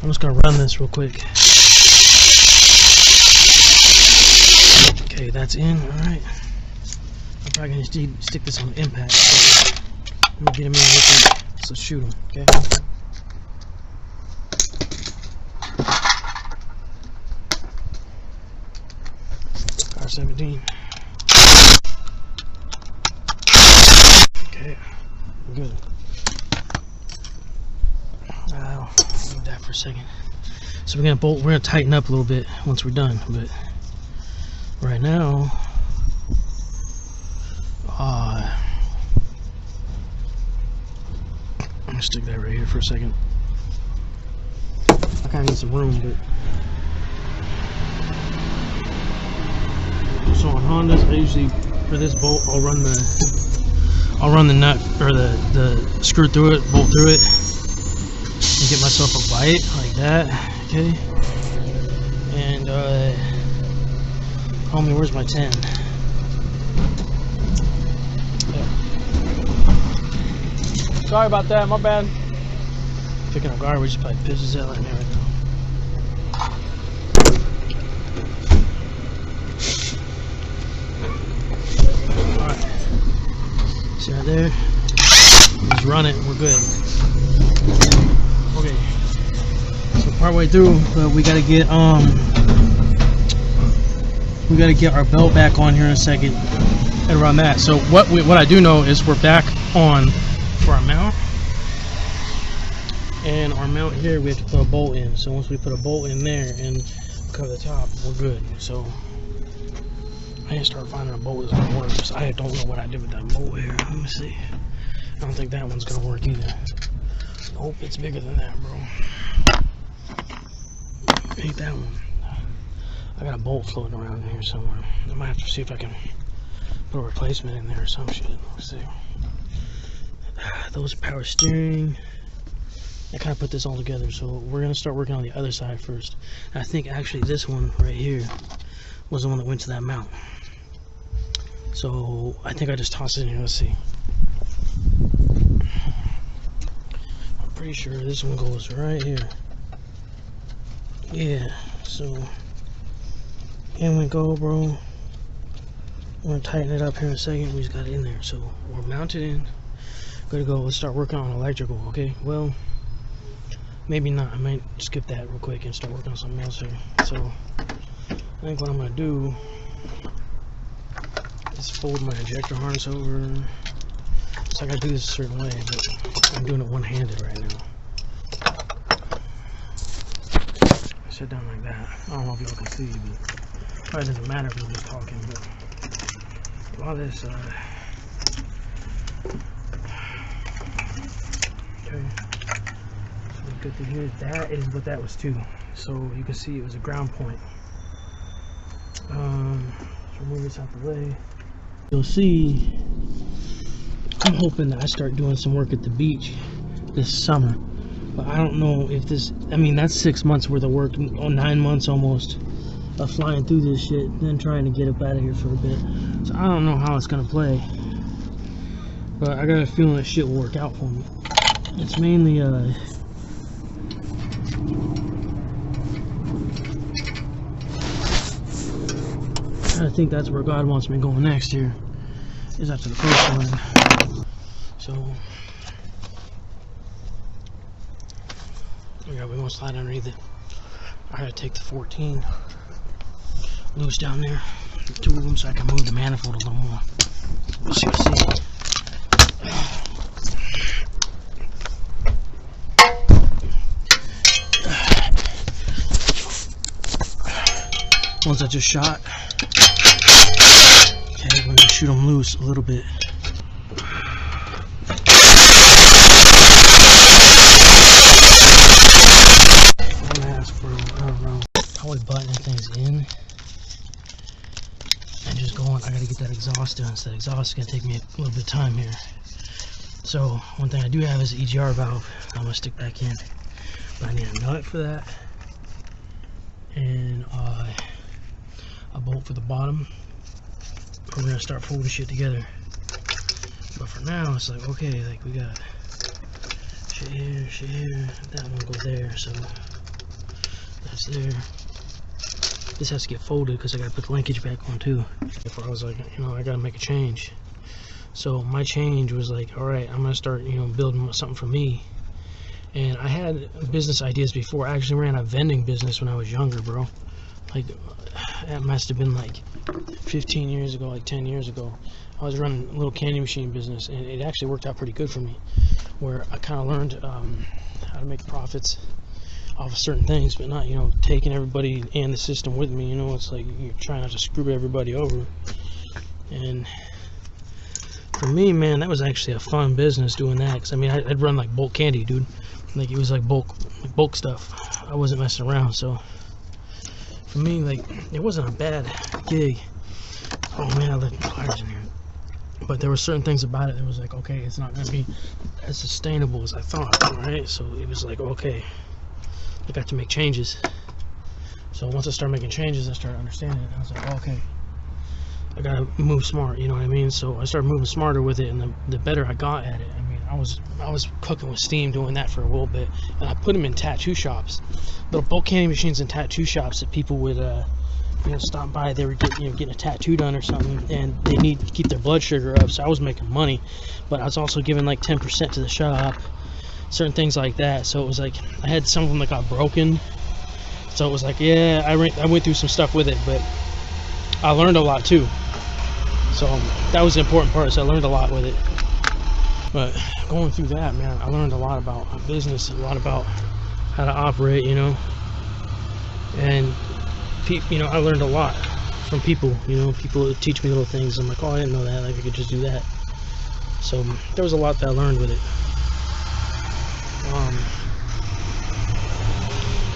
I'm just gonna run this real quick. Okay, that's in. Alright. I'm probably gonna stick this on the impact. So I'm gonna get him in with it. So shoot him, okay? R17. Okay, good. That for a second. So we're gonna tighten up a little bit once we're done, but right now I'm gonna stick that right here for a second. I kinda need some room, but so on Hondas I usually, for this bolt, I'll run the nut or the screw through it, bolt through it, and get myself a bite like that, okay? And homie, where's my 10? Yeah. Sorry about that, my bad. Picking up garbage probably pisses out in there right now. Alright. See right there? Just run it, we're good. Okay, so partway through, we gotta get our belt back on here in a second and run that. So what I do know is we're back on for our mount, and our mount here we have to put a bolt in. So once we put a bolt in there and cover the top, we're good. So I didn't start finding a bolt that's gonna work, because I don't know what I did with that bolt here. Let me see. I don't think that one's gonna work either. Nope, it's bigger than that, bro. Ain't that one. I got a bolt floating around in here somewhere. I might have to see if I can put a replacement in there or some shit. Let's see. Those power steering. I kind of put this all together, so we're gonna start working on the other side first. And I think actually this one right here was the one that went to that mount. So I think I just tossed it in here. Let's see. I'm pretty sure this one goes right here. Yeah. So in we go, bro. We're gonna tighten it up here in a second. We just got it in there, so we're mounted in. Good to go. Let's start working on electrical. Okay. Well, maybe not. I might skip that real quick and start working on something else here. So I think what I'm gonna do is fold my ejector harness over. So I gotta do this a certain way, but I'm doing it one-handed right now. Sit down like that. I don't know if y'all can see, but it probably doesn't matter if I'm just talking. But a lot of this, okay. So good to hear. That is what that was too. So you can see it was a ground point. So move this out the way. You'll see. I'm hoping that I start doing some work at the beach this summer. But I don't know if this, I mean, that's 6 months worth of work, 9 months almost, of flying through this shit, and then trying to get up out of here for a bit. So I don't know how it's gonna play, but I got a feeling that shit will work out for me. It's mainly, I think that's where God wants me going next here, is after the first one. So yeah, we're gonna slide underneath it. I gotta take the 14 loose down there, 2 of them, so I can move the manifold a little more. We'll see. Ones I just shot. Okay, we're gonna shoot them loose a little bit. Probably buttoning things in and just going. I gotta get that exhaust done, so that exhaust is gonna take me a little bit of time here. So one thing I do have is the EGR valve I'm gonna stick back in, but I need a nut for that and a bolt for the bottom. We're gonna start folding shit together, but for now it's like, okay, like we got shit here, that one go there, so that's there. This has to get folded because I gotta put the linkage back on too. Before I was like, you know, I gotta make a change. So my change was like, all right, I'm gonna start, you know, building something for me. And I had business ideas before. I actually ran a vending business when I was younger, bro. Like, that must have been like 15 years ago, like 10 years ago. I was running a little candy machine business, and it actually worked out pretty good for me, where I kind of learned how to make profits off of certain things, but not, you know, taking everybody and the system with me. You know, it's like you're trying not to screw everybody over. And for me, man, that was actually a fun business doing that, because I mean, I'd run like bulk candy, dude. Like, it was like bulk stuff. I wasn't messing around. So for me, like, it wasn't a bad gig. Oh man, I left the pliers in here. But there were certain things about it that was like, okay, it's not gonna be as sustainable as I thought, right? So it was like, okay, I got to make changes. So once I started making changes, I started understanding it. I was like, okay, I gotta move smart, you know what I mean? So I started moving smarter with it, and the better I got at it. I mean, I was cooking with steam doing that for a little bit, and I put them in tattoo shops, little bulk candy machines in tattoo shops that people would you know, stop by. They were getting a tattoo done or something, and they need to keep their blood sugar up. So I was making money, but I was also giving like 10% to the shop, certain things like that. So it was like I had some of them that got broken. So it was like, yeah, I went through some stuff with it, but I learned a lot too. So that was the important part, is I learned a lot with it. But going through that, man, I learned a lot about business, a lot about how to operate, you know. And you know, I learned a lot from people. You know, people that teach me little things. I'm like, oh, I didn't know that. Like, I could just do that. So there was a lot that I learned with it.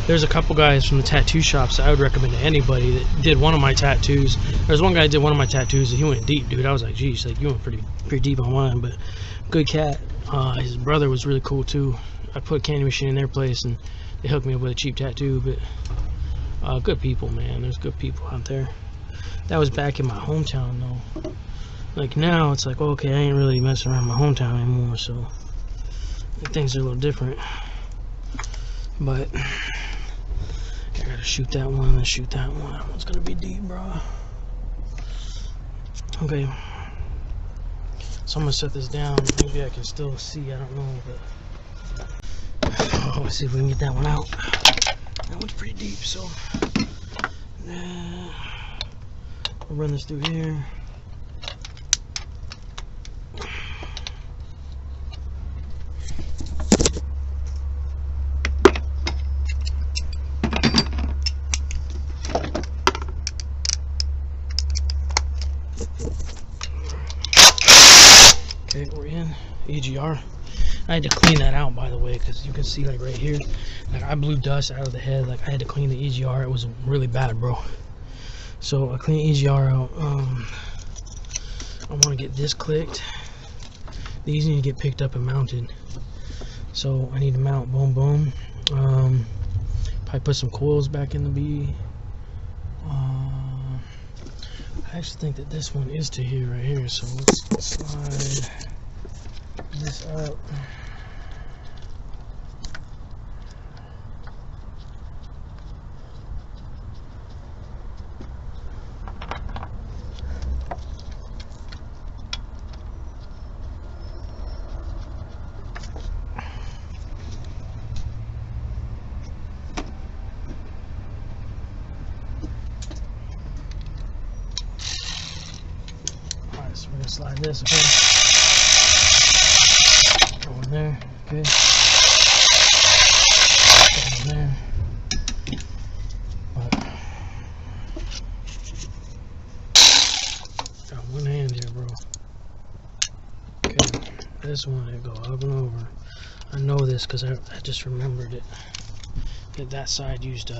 There's a couple guys from the tattoo shops that I would recommend to anybody that did one of my tattoos. There's one guy that did one of my tattoos and he went deep, dude. I was like, geez, like, you went pretty deep on mine, but good cat. His brother was really cool too. I put a candy machine in their place and they hooked me up with a cheap tattoo, but good people, man. There's good people out there. That was back in my hometown though. Like now it's like, okay, I ain't really messing around my hometown anymore, so things are a little different. But I gotta shoot that one, let's shoot that one. That one's gonna be deep, bro. Okay. So I'm gonna set this down. Maybe I can still see, I don't know, but let's see if we can get that one out. That one's pretty deep, so we'll run this through here. Okay, we're in EGR. I had to clean that out, by the way, because you can see, like, right here, like, I blew dust out of the head. Like, I had to clean the EGR. It was really bad, bro. So I cleaned EGR out. I want to get this clicked. These need to get picked up and mounted. So I need to mount, boom, boom. Probably put some coils back in the B. I actually think that this one is to here, right here. So let's slide this up. So we're gonna slide this, okay? Go in there, okay? Go in there. Got one hand here, bro. Okay, this one, it go up and over. I know this because I just remembered it. That side used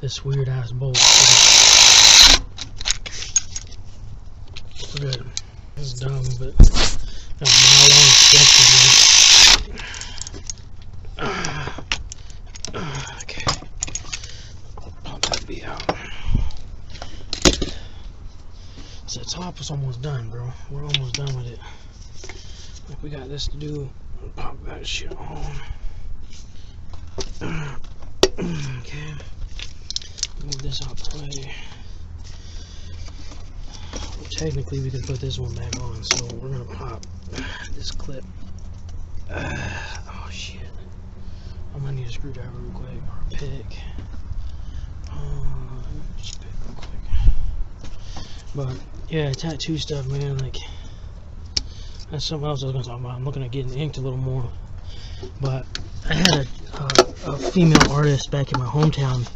this weird ass bolt. We're good. It's dumb, but got a mile long stretch. Okay. Pump that B out. So the top is almost done, bro. We're almost done with it. Like, we got this to do. Pop that shit on. Okay. Move this out the way. Technically we can put this one back on, so we're gonna pop this clip. Oh shit, I'm gonna need a screwdriver real quick, or a pick. Just pick real quick. But yeah, tattoo stuff, man, like, that's something else I was gonna talk about. I'm looking at getting inked a little more, but I had a female artist back in my hometown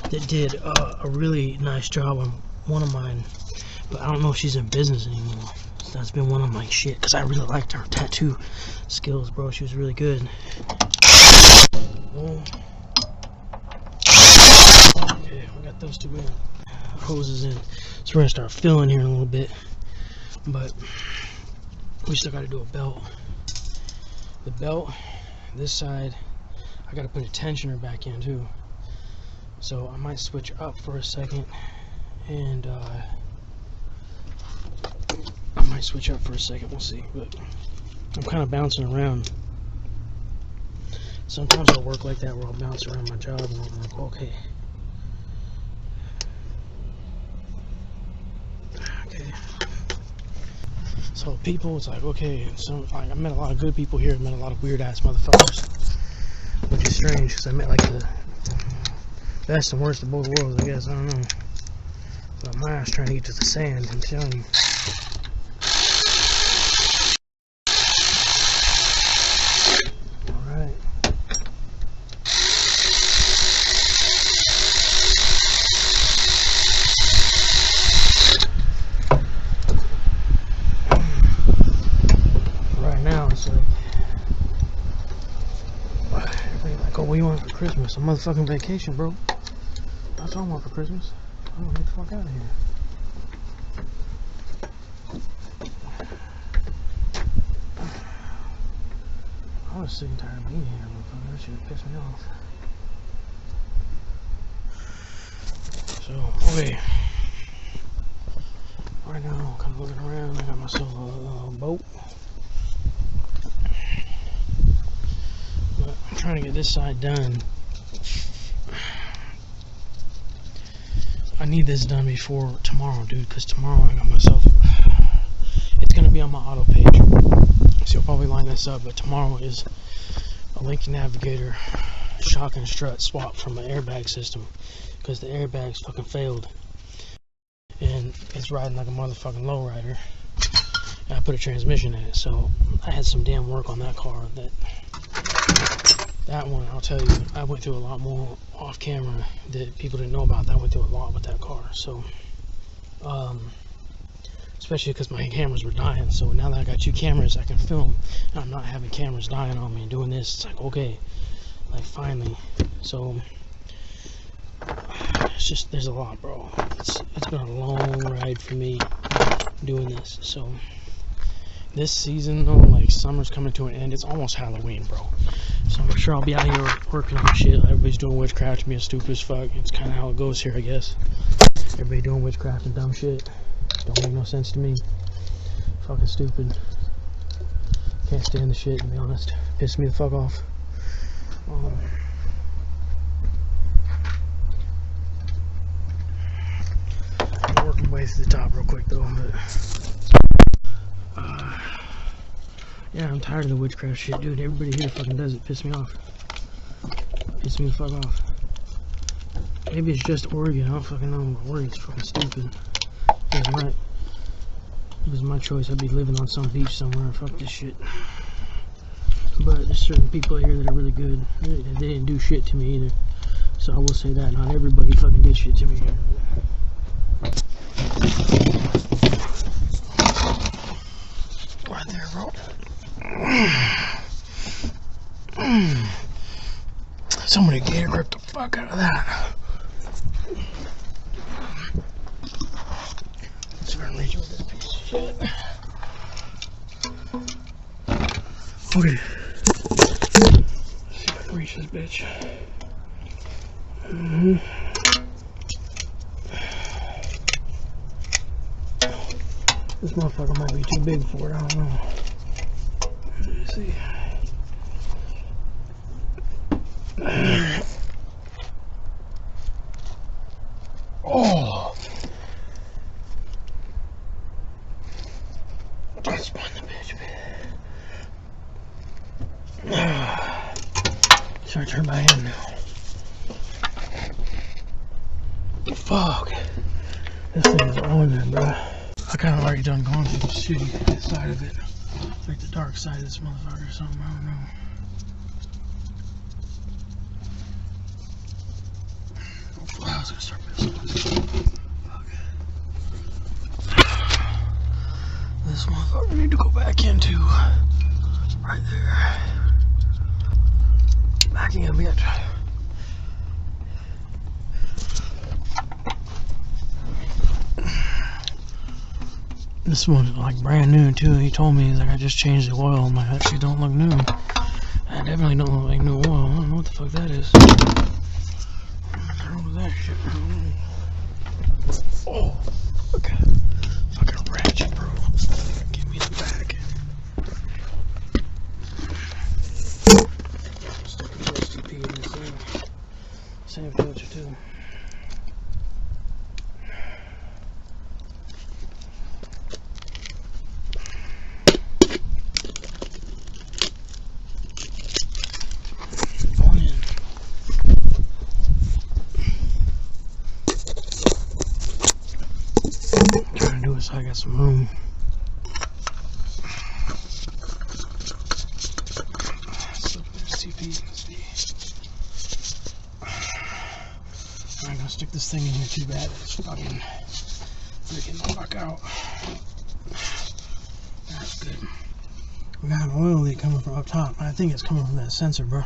that did a really nice job on one of mine. But I don't know if she's in business anymore. So that's been one of my shit, because I really liked her tattoo skills, bro. She was really good. Okay, we got those two hoses in. So we're gonna start filling here in a little bit. But we still gotta do a belt. The belt, this side, I gotta put a tensioner back in too. So I might switch up for a second and I might switch up for a second, we'll see, but I'm kind of bouncing around. Sometimes I'll work like that where I'll bounce around my job and I'm like, okay. Okay. So people, it's like, okay, so like, I met a lot of good people here, I met a lot of weird ass motherfuckers, which is strange because I met like the best and worst of both worlds, I guess, I don't know. But my ass trying to get to the sand, I'm telling you. it's like, everybody like, oh, what do you want for Christmas? A motherfucking vacation, bro. That's what I want for Christmas. I don't get the fuck out of here. I was sick and tired of being here, motherfucker. That shit pissed me off. So, okay. Right now, I'm kind of looking around. I got myself a boat. But I'm trying to get this side done. I need this done before tomorrow, dude, because tomorrow I got myself... It's going to be on my auto page. So you'll probably line this up, but tomorrow is a Lincoln Navigator shock and strut swap from an airbag system. Because the airbags fucking failed. And it's riding like a motherfucking lowrider. And I put a transmission in it, so I had some damn work on that car. That one, I'll tell you, I went through a lot more off camera that people didn't know about. I went through a lot with that car. So, especially because my cameras were dying. So now that I got 2 cameras, I can film. And I'm not having cameras dying on me and doing this. It's like, okay, like finally. So it's just, there's a lot, bro. It's been a long ride for me doing this. So this season though, like summer's coming to an end. It's almost Halloween, bro. So I'm sure I'll be out here working on shit. Everybody's doing witchcraft, being stupid as fuck. It's kind of how it goes here, I guess. Everybody doing witchcraft and dumb shit. Don't make no sense to me. Fucking stupid. Can't stand the shit, to be honest. Pisses me the fuck off. I'm working way to the top real quick though, but yeah, I'm tired of the witchcraft shit, dude. Everybody here fucking does it. Piss me off. Piss me the fuck off. Maybe it's just Oregon. I don't fucking know. Oregon's fucking stupid. If it was my choice, I'd be living on some beach somewhere. Fuck this shit. But there's certain people here that are really good. They didn't do shit to me either. So I will say that. Not everybody fucking did shit to me here. Right there, bro. Somebody gator grip the fuck out of that. Let's try and reach with this piece of shit. Okay. Let's see if I can reach this bitch. This motherfucker might be too big for it, I don't know. Let's see. Oh! That spun the bitch. Should I turn my hand now? Fuck. This thing is on there, bro. I kind of already done gone through the shitty side of it. Like the dark side of this motherfucker or something, I don't know. Oh, I was gonna start messing. Fuck. This motherfucker need to go back into right there. Backing a bit. This one's like brand new too. He told me, he's like, I just changed the oil. I'm like, that shit don't look new. I definitely don't look like new oil. I don't know what the fuck that is. What's wrong with that shit, bro? Oh, okay. Fucking ratchet, bro. Give me the back. Stuck a OCT in the same filter too. So I got some room. I'm not gonna stick this thing in here too bad. It's fucking freaking the fuck out. That's good. we got an oil leak coming from up top. I think it's coming from that sensor, bro.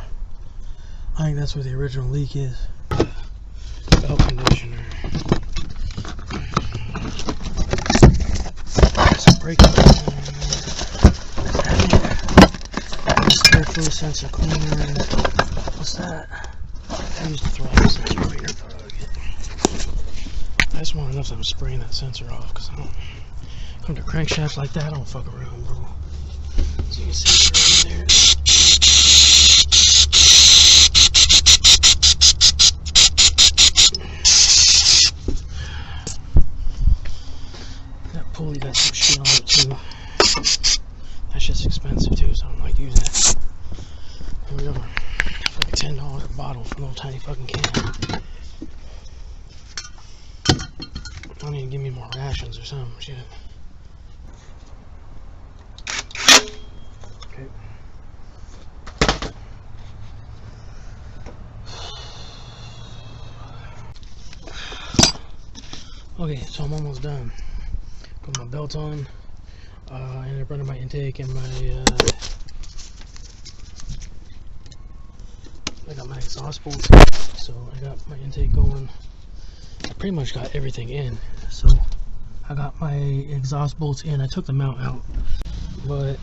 I think that's where the original leak is. Belt conditioner. Some brake conditioner. Spare fluid sensor cleaner. What's that? I used to throw out the sensor cleaner. I just want to know if I'm spraying that sensor off, because I don't come to crankshafts like that. I don't fuck around, bro. So you can see it right there. That pulley got some shit on it too. That's just expensive too, so I don't like using it. Here we go. It's like $10 a bottle for a little tiny fucking can. I need to give me more rations or something, shit. Okay. Okay, so I'm almost done. Put my belt on. I ended up running my intake and my I got my exhaust bolts, so I got my intake going. I pretty much got everything in, so I got my exhaust bolts in. I took the mount out, but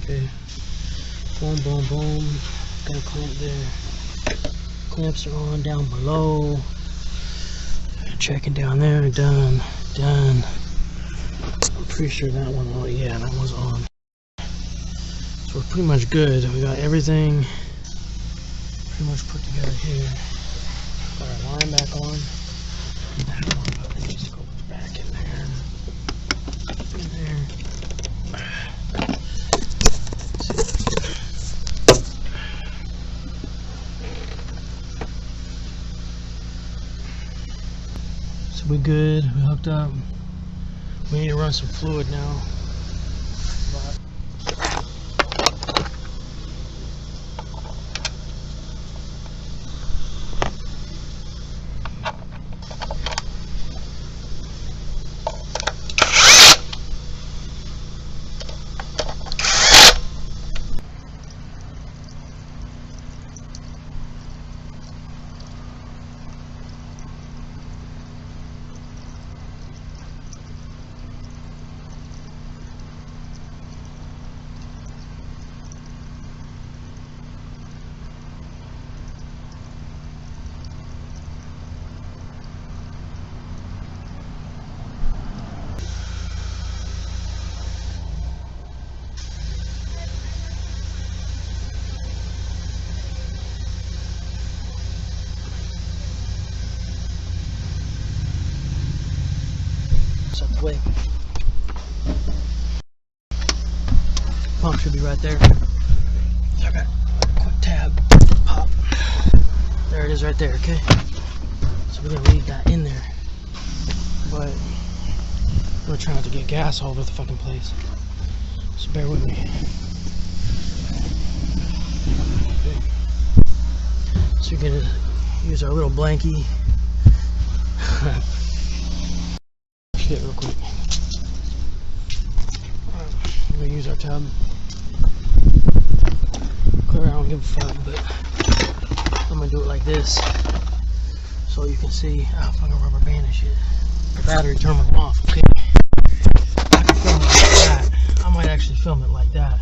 okay, boom, boom, boom. Got a clamp there. Clamps are on down below. Checking down there. Done. I'm pretty sure that one. Oh yeah, that one's on. So we're pretty much good. We got everything pretty much put together here. Got our line back on. That one needs to go back in there. In there. So we're good. We hooked up. We need to run some fluid now. Out the way. Pump should be right there. So I got a quick tab, pop. There it is right there, okay? So we're gonna leave that in there. But we're trying not to get gas all over the fucking place. So bear with me. Okay. So we're gonna use our little blankie. Shit real quick. Alright, we're gonna use our tub. Clearly I don't give a fuck, but I'm gonna do it like this so you can see how fucking rubber band and shit. The battery terminal off, okay? I can film it like that. I might actually film it like that.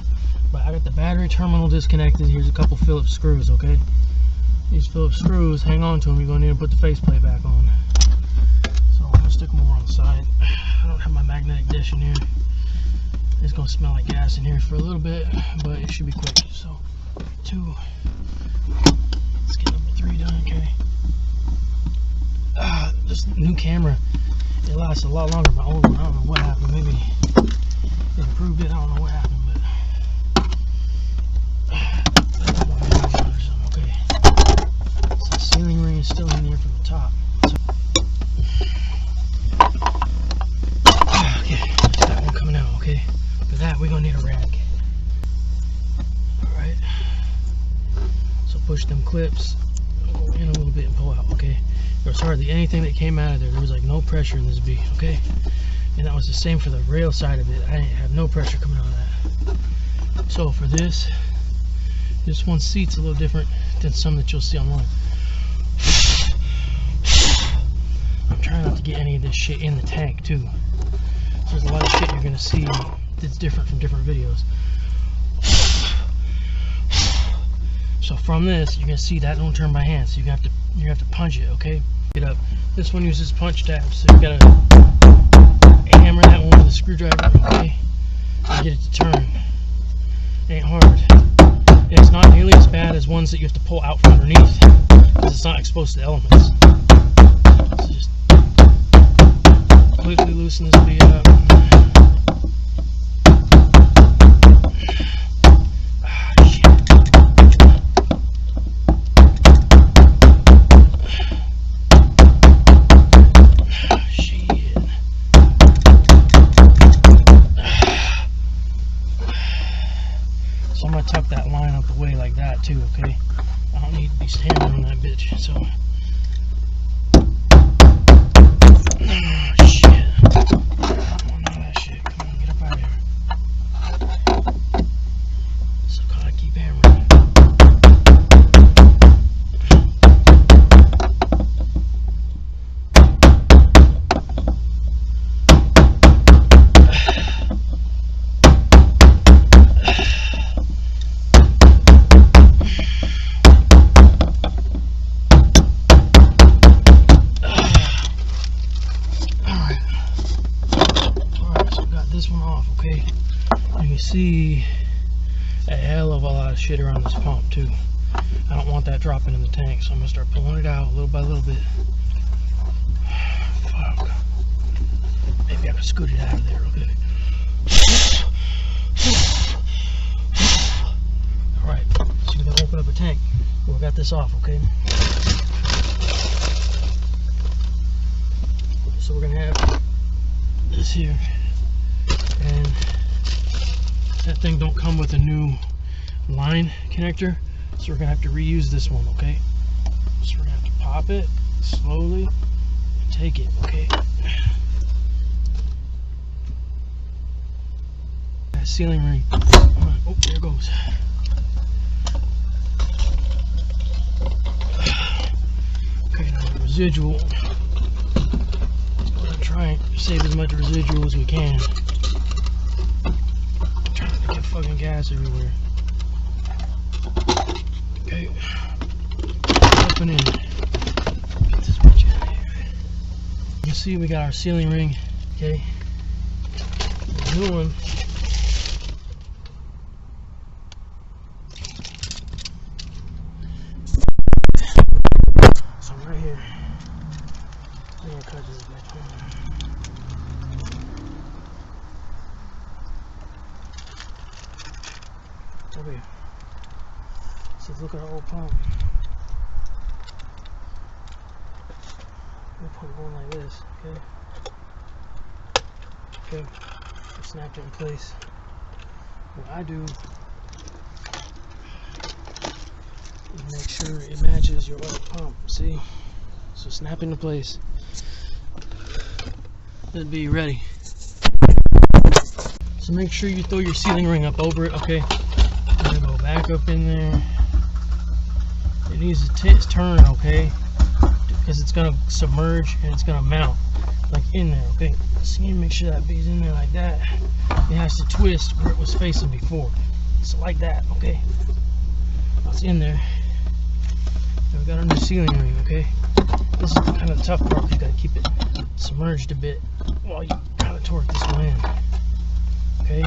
But I got the battery terminal disconnected. Here's a couple Phillips screws, okay? These Phillips screws, hang on to them, you're gonna need to put the faceplate back on. So I'm gonna stick them over on the side. I don't have my magnetic dish in here. It's gonna smell like gas in here for a little bit, but it should be quick. So 2. Let's get number 3 done, okay? This new camera, it lasts a lot longer than my old one. I don't know what happened. Maybe they improved it. I don't know what happened, but okay. So the ceiling ring is still in here from the top. So, okay, that's that one coming out. Okay, for that we're gonna need a rag. All right. So push them clips, go in a little bit and pull out. Okay. There's hardly anything that came out of there. There was like no pressure in this B, okay? And that was the same for the rail side of it. I didn't have no pressure coming out of that. So for this one seat's a little different than some that you'll see online. I'm trying not to get any of this shit in the tank too. So there's a lot of shit you're gonna see that's different from different videos. So from this, you're gonna see that don't turn by hand. So you have to punch it, okay? Get up. This one uses punch tabs, so you gotta hammer that one with a screwdriver, okay? And get it to turn. It ain't hard. And it's not nearly as bad as ones that you have to pull out from underneath, because it's not exposed to the elements. So just quickly loosen this bead up. So I'm going to tuck that line out the way like that too, okay? I don't need to be hammering on that bitch, so. Oh shit. Come on, now that shit. Come on, get up out of here. So gotta keep hammering. This one off, okay? You can see a hell of a lot of shit around this pump too. I don't want that dropping in the tank, so I'm gonna start pulling it out little by little bit. Fuck. Maybe I can scoot it out of there real good. Alright, so we're gonna open up a tank. We got this off, okay? So we're gonna have this here. And that thing don't come with a new line connector, so we're gonna have to reuse this one, okay? So we're gonna have to pop it slowly and take it, okay? That sealing ring. Oh, there it goes. Okay, now the residual. We're gonna try and save as much residual as we can. Fucking gas everywhere. Okay. Open in. Get this bitch out of here. You can see we got our sealing ring. Okay. The new one. So right here. I'm gonna cut this bitch. Okay, so look at our old pump. We'll put one like this, okay? Okay, snap it in place. What I do is make sure it matches your old pump, see? So snap into place. It'll be ready. So make sure you throw your sealing ring up over it, okay? I'm gonna go back up in there. It needs to turn, okay? Because it's gonna submerge and it's gonna mount like in there, okay? So you need to make sure that bead's in there like that. It has to twist where it was facing before. So like that, okay? It's in there. And we got our new sealing ring, okay? This is kind of the tough part. You gotta keep it submerged a bit while you kind of torque this one in, okay?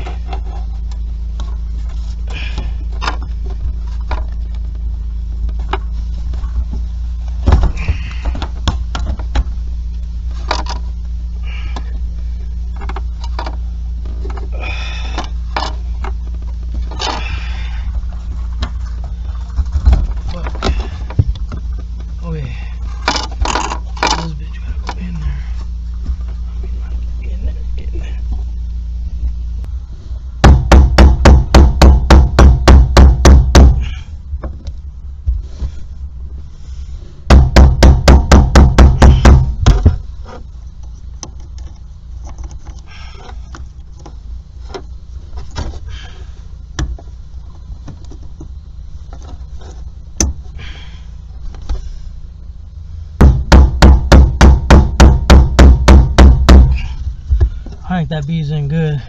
B's in good.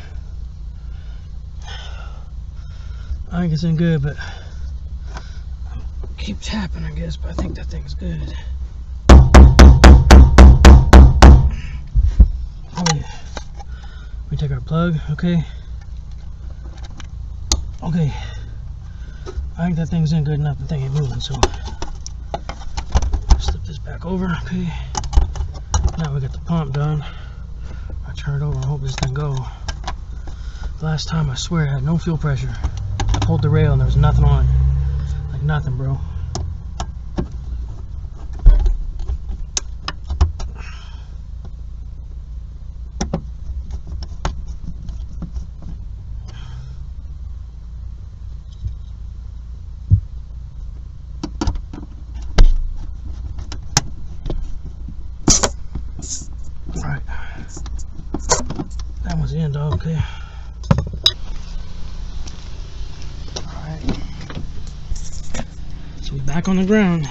I think it's in good, but keep tapping, I guess, but I think that thing's good. Okay. We take our plug, okay? Okay. I think that thing's in good enough. The thing ain't moving, so slip this back over, okay? Now we got the pump done. I turn it over and hope this thing go. Last time, I swear, I had no fuel pressure. I pulled the rail and there was nothing on it. Like nothing, bro. Alright. That one's in, dog, okay. Alright. So we're back on the ground.